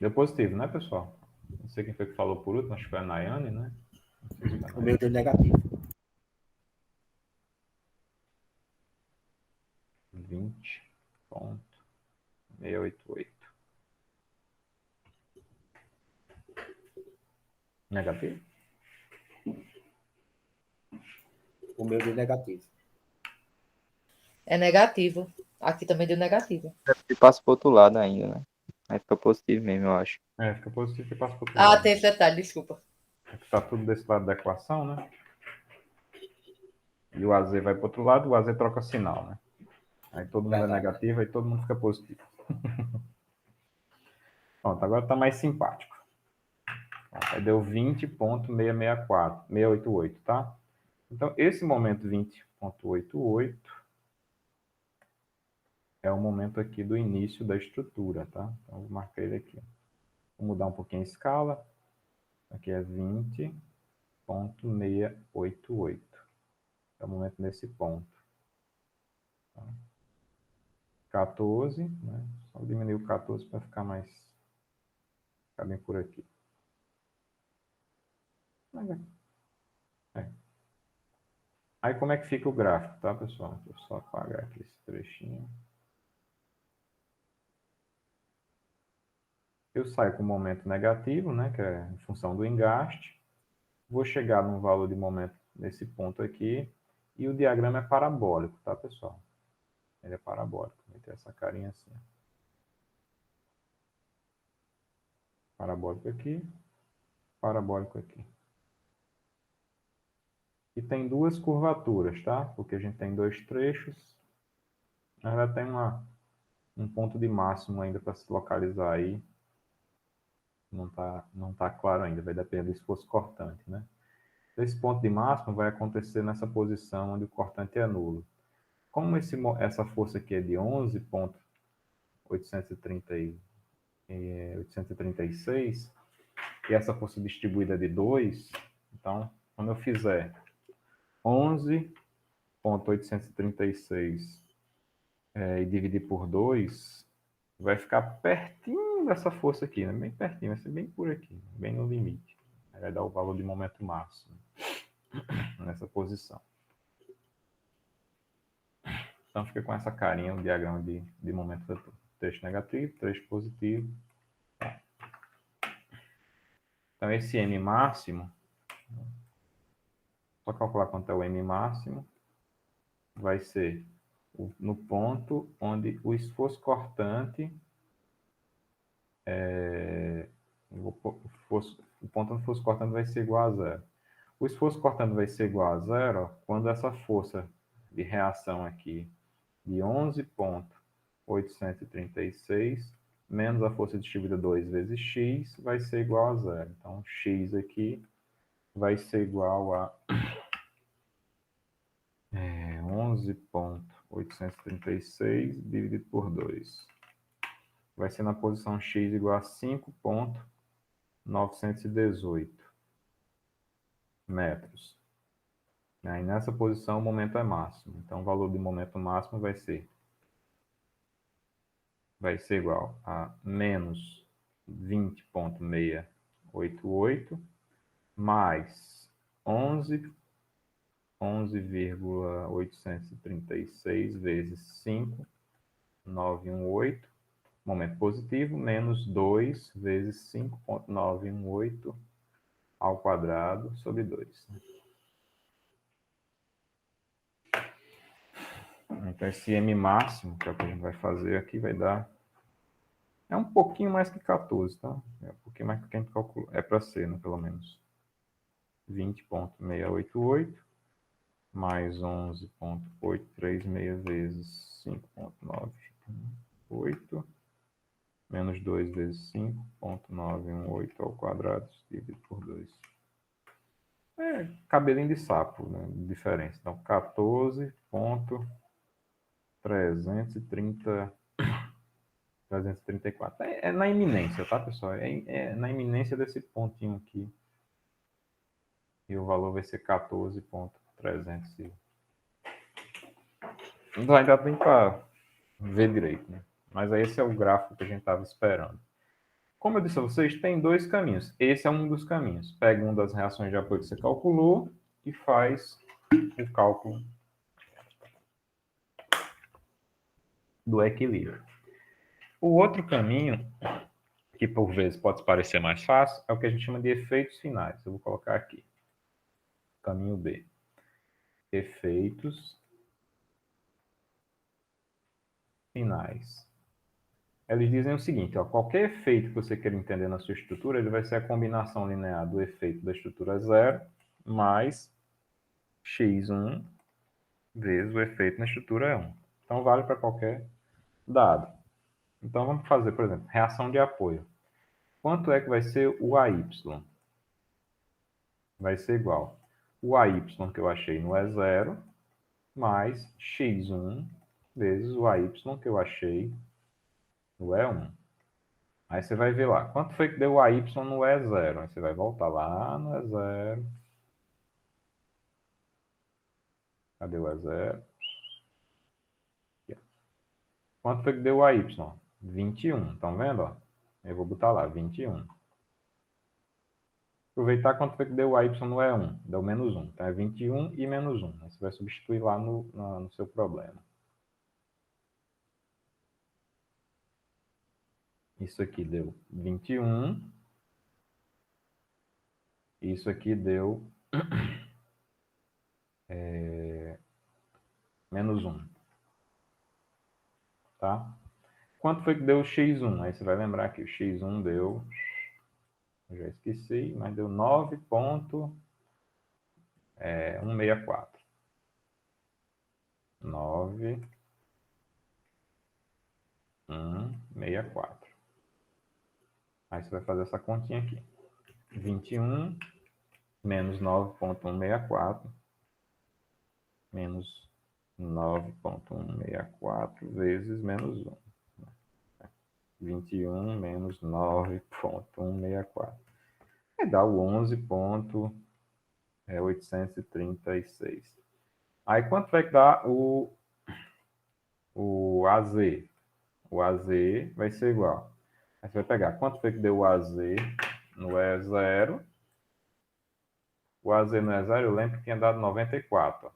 Deu positivo, né, pessoal? Não sei quem foi que falou por último, acho que foi a Nayane, né? Não sei se foi a O meu Nayane. deu negativo. 20,688. Negativo? O meu deu negativo. É negativo. Aqui também deu negativo. E passa pro outro lado ainda, né? Aí fica positivo mesmo, eu acho. Fica positivo e passa para o outro Ah, lado. tem esse detalhe, desculpa. Tá tudo desse lado da equação, né? E o AZ vai para o outro lado, o AZ troca sinal, né? Aí todo mundo é Verdade. negativo, aí todo mundo fica positivo. Pronto, agora tá mais simpático. Aí deu 20,688, tá? Então, esse momento 20,88 é o momento aqui do início da estrutura, tá? Então, eu vou marcar ele aqui. Vou mudar um pouquinho a escala. Aqui é 20,688. É o momento nesse ponto. Tá? 14, né? Só diminuir o 14 para ficar bem por aqui. É. Aí como é que fica o gráfico, tá, pessoal? Deixa eu só apagar aqui esse trechinho. Eu saio com momento negativo, né, que é em função do engaste. Vou chegar num valor de momento nesse ponto aqui. E o diagrama é parabólico, tá, pessoal? Ele é parabólico. Vai ter essa carinha assim. Parabólico aqui. Parabólico aqui. E tem duas curvaturas, tá? Porque a gente tem dois trechos. Na verdade, tem um ponto de máximo ainda para se localizar aí. Não tá claro ainda, vai depender do esforço cortante, né? Esse ponto de máximo vai acontecer nessa posição onde o cortante é nulo. Como essa força aqui é de 11,836 e essa força distribuída é de 2, então, quando eu fizer 11,836 e dividir por 2, vai ficar pertinho dessa força aqui, né? Bem pertinho, vai ser bem por aqui, bem no limite. Vai dar o valor de momento máximo nessa posição. Então fica com essa carinha, o diagrama de momento vetor. Trecho negativo, trecho positivo. Então esse M máximo, só calcular quanto é o M máximo, vai ser no ponto onde o esforço cortante o ponto onde o esforço cortante vai ser igual a zero. O esforço cortante vai ser igual a zero ó, quando essa força de reação aqui de 11,836 menos a força distribuída 2 vezes x vai ser igual a zero. Então, x aqui vai ser igual a 11,836 dividido por 2. Vai ser na posição x igual a 5,918 metros. Aí nessa posição o momento é máximo. Então o valor do momento máximo vai ser igual a menos 20,688 mais 11,836 vezes 5,918, momento positivo, menos 2 vezes 5,918 ao quadrado sobre 2. Então, esse M máximo, que é o que a gente vai fazer aqui, vai dar É um pouquinho mais que 14, tá? É um pouquinho mais que a gente calcula. É para ser, né, pelo menos. 20,688 mais 11,836 vezes 5,918 menos 2 vezes 5,918 ao quadrado dividido por 2. É cabelinho de sapo, né? Diferença. Então, 14,334. É na iminência, tá, pessoal? É na iminência desse pontinho aqui. E o valor vai ser 14,300. Então ainda tem para ver direito, né? Mas aí esse é o gráfico que a gente estava esperando. Como eu disse a vocês, tem dois caminhos. Esse é um dos caminhos. Pega uma das reações de apoio que você calculou e faz o cálculo do equilíbrio. O outro caminho, que por vezes pode parecer mais fácil, é o que a gente chama de efeitos finais. Eu vou colocar aqui. Caminho B. Efeitos finais. Eles dizem o seguinte, ó, qualquer efeito que você queira entender na sua estrutura, ele vai ser a combinação linear do efeito da estrutura zero mais x1 vezes o efeito na estrutura 1. Então, vale para qualquer dado. Então, vamos fazer, por exemplo, reação de apoio. Quanto é que vai ser o AY? Vai ser igual. O AY que eu achei no E0 mais x1 vezes o AY que eu achei no E1. Aí você vai ver lá, quanto foi que deu o AY no E0? Aí você vai voltar lá no E0. Cadê o E0? Quanto foi que deu o AY? 21, estão vendo? Ó? Eu vou botar lá, 21. Aproveitar quanto foi que deu o AY no E1. Deu menos 1. Então é 21 e menos 1. Aí você vai substituir lá no seu problema. Isso aqui deu 21. Isso aqui deu menos 1. Tá? Quanto foi que deu o x1? Aí você vai lembrar que o x1 deu... Eu já esqueci, mas deu 9,164. 9,164. Aí você vai fazer essa continha aqui. 21 menos 9,164 menos 9,164 vezes menos 1. 21 menos 9,164. Vai dar o 11,836. Aí quanto vai dar o AZ? O AZ vai ser igual. Aí você vai pegar quanto foi que deu o AZ no E0. O AZ no E0, eu lembro que tinha dado 94.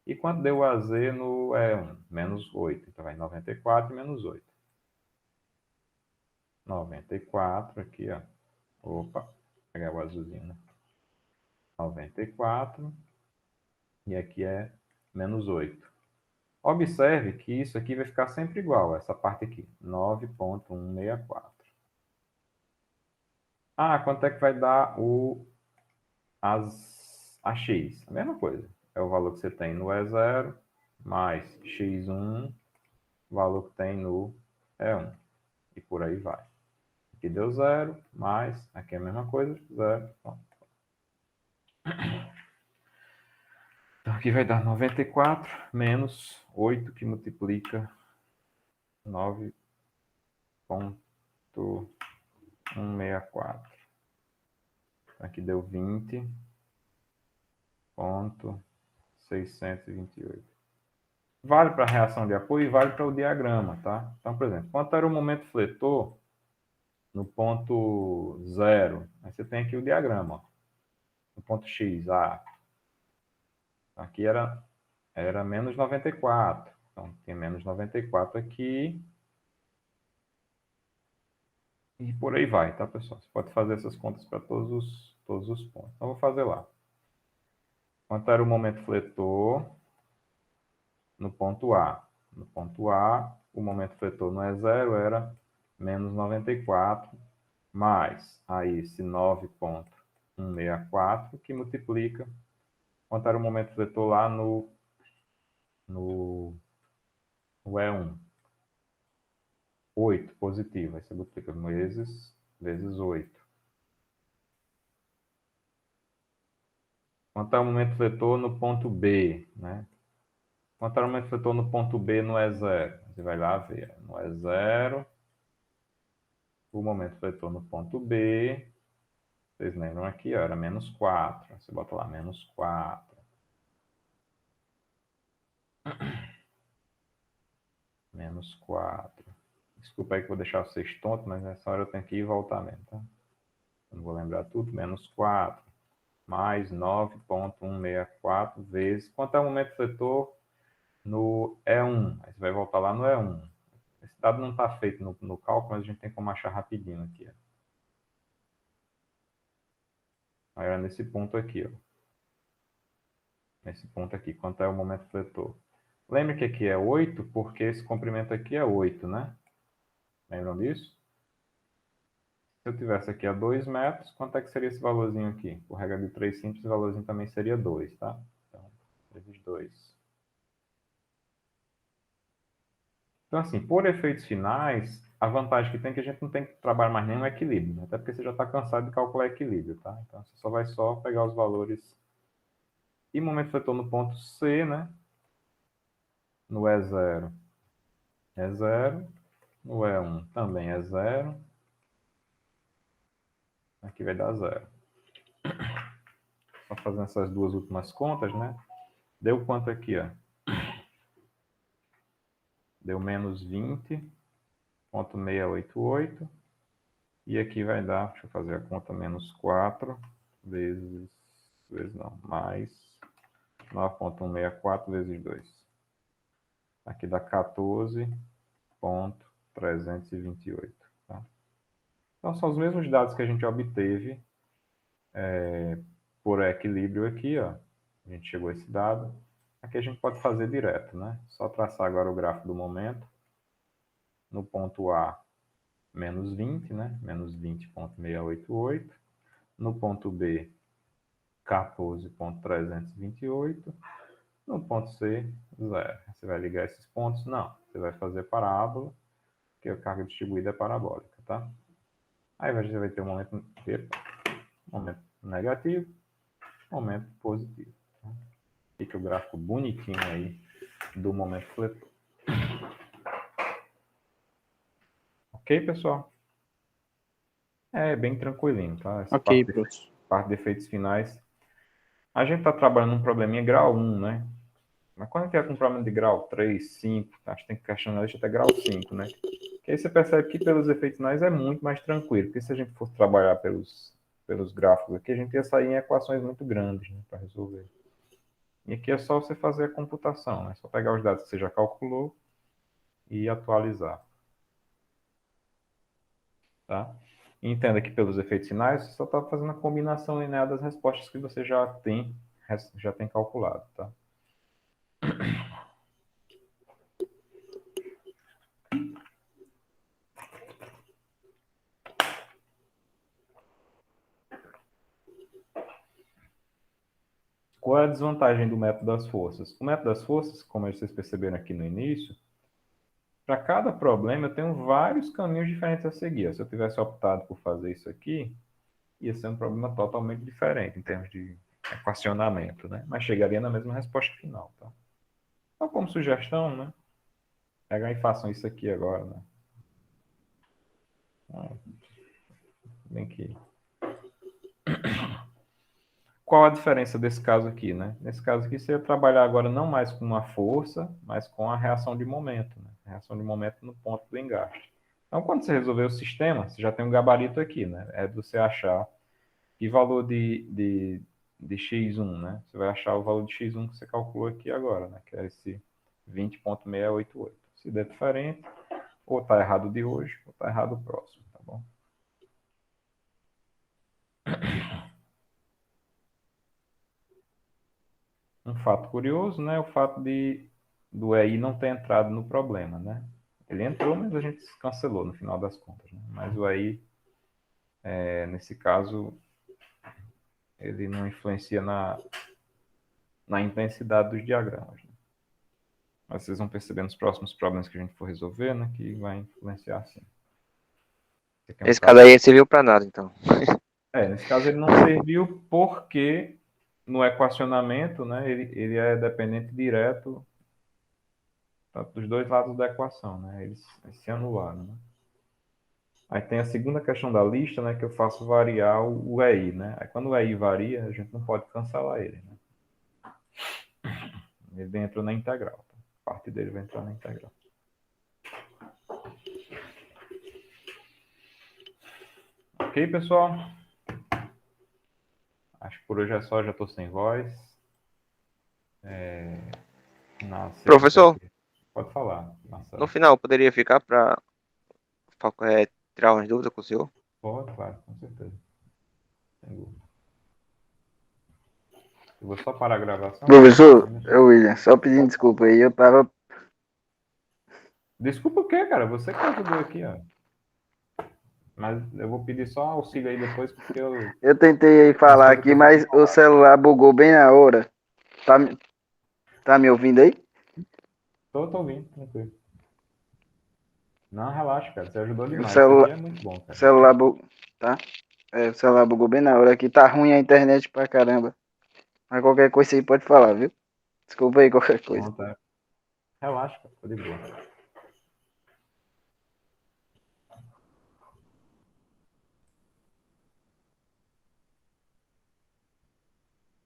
E quanto deu o AZ no E1? Menos 8. Então vai 94 e menos 8. 94 aqui, ó. Opa, vou pegar o azulzinho, né? 94. E aqui é menos 8. Observe que isso aqui vai ficar sempre igual, essa parte aqui. 9,164. Ah, quanto é que vai dar a x? A mesma coisa. É o valor que você tem no E0 mais x1, valor que tem no E1. E por aí vai. Aqui deu 0, mais, aqui é a mesma coisa, 0. Então aqui vai dar 94 menos 8, que multiplica 9,164. Aqui deu 20,628. Vale para a reação de apoio e vale para o diagrama, tá? Então, por exemplo, quanto era o momento fletor no ponto 0? Aí você tem aqui o diagrama, ó. No ponto X, aqui era menos 94. Então, tem menos 94 aqui. E por aí vai, tá, pessoal? Você pode fazer essas contas para todos os pontos. Então, vou fazer lá. Quanto era o momento fletor no ponto A? No ponto A, o momento fletor no E0 era menos 94, mais aí esse 9,164, que multiplica quanto era o momento fletor lá no E1. 8 positivo. Aí você multiplica vezes 8. Quanto é o momento fletor no ponto B, né? Quanto é o momento fletor no ponto B no E0? Você vai lá ver. No E0, o momento fletor no ponto B, vocês lembram aqui, ó, era menos 4. Você bota lá, menos 4. Menos 4. Desculpa aí que eu vou deixar vocês tontos, mas nessa hora eu tenho que ir e voltar mesmo, tá? Não vou lembrar tudo. Menos 4 mais 9,164 vezes... Quanto é o momento fletor no E1? Aí você vai voltar lá no E1. Esse dado não está feito no cálculo, mas a gente tem como achar rapidinho aqui. Ó. Aí era nesse ponto aqui. Ó. Nesse ponto aqui. Quanto é o momento fletor? Lembra que aqui é 8, porque esse comprimento aqui é 8, né? Lembram disso? Se eu tivesse aqui a 2 metros, quanto é que seria esse valorzinho aqui? Por regra de 3 simples, o valorzinho também seria 2, tá? Então, vezes 2. Então, assim, por efeitos finais, a vantagem que tem é que a gente não tem que trabalhar mais nenhum equilíbrio, né? Até porque você já está cansado de calcular equilíbrio, tá? Então, você só vai pegar os valores. E momento fletor no ponto C, né? No E0 é 0. No E1 também é 0. Aqui vai dar 0. Só fazendo essas duas últimas contas, né? Deu quanto aqui, ó? Deu menos 20,688. E aqui vai dar, deixa eu fazer a conta, menos 4 vezes não, mais 9,164 vezes 2. Aqui dá 14,328. Tá? Então, são os mesmos dados que a gente obteve por equilíbrio aqui. Ó. A gente chegou a esse dado. Aqui a gente pode fazer direto, né? Só traçar agora o gráfico do momento. No ponto A, menos 20, né? Menos 20,688. No ponto B, 14,328. No ponto C, 0. Você vai ligar esses pontos? Não. Você vai fazer parábola, porque a carga distribuída é parabólica, tá? Aí você vai ter um momento negativo, momento positivo. Tá? Fica o gráfico bonitinho aí do momento fletor. Ok, pessoal? É bem tranquilinho, tá? Essa Ok, professor. parte de efeitos finais. A gente está trabalhando num probleminha grau 1, né? Mas quando tiver com um problema de grau 3, 5, acho que tem que questionar isso até grau 5, né? Que aí você percebe que pelos efeitos finais é muito mais tranquilo. Porque se a gente fosse trabalhar pelos gráficos aqui, a gente ia sair em equações muito grandes, né, para resolver. E aqui é só você fazer a computação, né? É só pegar os dados que você já calculou e atualizar. Tá? E entenda que pelos efeitos finais, você só está fazendo a combinação linear das respostas que você já tem calculado, tá? Qual é a desvantagem do método das forças? O método das forças, como vocês perceberam aqui no início, para cada problema eu tenho vários caminhos diferentes a seguir. Se eu tivesse optado por fazer isso aqui, ia ser um problema totalmente diferente em termos de equacionamento, né? Mas chegaria na mesma resposta final, tá? Então, como sugestão, né? Pegar e façam isso aqui agora, né? Bem que... Qual a diferença desse caso aqui, né? Nesse caso aqui, você ia trabalhar agora não mais com uma força, mas com a reação de momento, né? Reação de momento no ponto do engaste. Então, quando você resolver o sistema, você já tem um gabarito aqui, né? É de você achar que valor de x1, né? Você vai achar o valor de x1 que você calculou aqui agora, né? Que é esse 20,688. Se der diferente, ou está errado de hoje, ou está errado o próximo, tá bom? Um fato curioso, né? O fato do EI não ter entrado no problema, né? Ele entrou, mas a gente cancelou no final das contas, né? Mas o AI, nesse caso, ele não influencia na intensidade dos diagramas, né? Mas vocês vão perceber nos próximos problemas que a gente for resolver, né, que vai influenciar sim. Esse aqui é um Esse caso- caso aí serviu pra nada, então. nesse caso ele não serviu porque no equacionamento, né, ele é dependente direto dos dois lados da equação, né? Eles se anularam, né? Aí tem a segunda questão da lista, né, que eu faço variar o EI, né? Aí quando o EI varia, a gente não pode cancelar ele, né? Ele entrou na integral, tá? Parte dele vai entrar na integral. Ok, pessoal? Acho que por hoje é só, já estou sem voz. Professor, Pode falar, Marcelo. no final eu poderia ficar pra tirar umas dúvidas com o senhor? Pode, claro, com certeza. Sem dúvida. Eu vou só parar a gravação. Professor, é o William, só pedindo desculpa aí, eu tava. Desculpa o quê, cara? Você que ajudou aqui, ó. Mas eu vou pedir só auxílio aí depois, porque eu... Eu tentei aí falar aqui, mas o celular bugou bem na hora. Tá me ouvindo aí? Tô ouvindo, tranquilo. Não, relaxa, cara. Você ajudou demais. celular- Isso aqui é muito bom, O cara. celular bugou. Tá? O celular bugou bem na hora aqui. Tá ruim a internet pra caramba. Mas qualquer coisa aí pode falar, viu? Desculpa aí qualquer coisa. Pronto, Relaxa, cara. Tô de boa.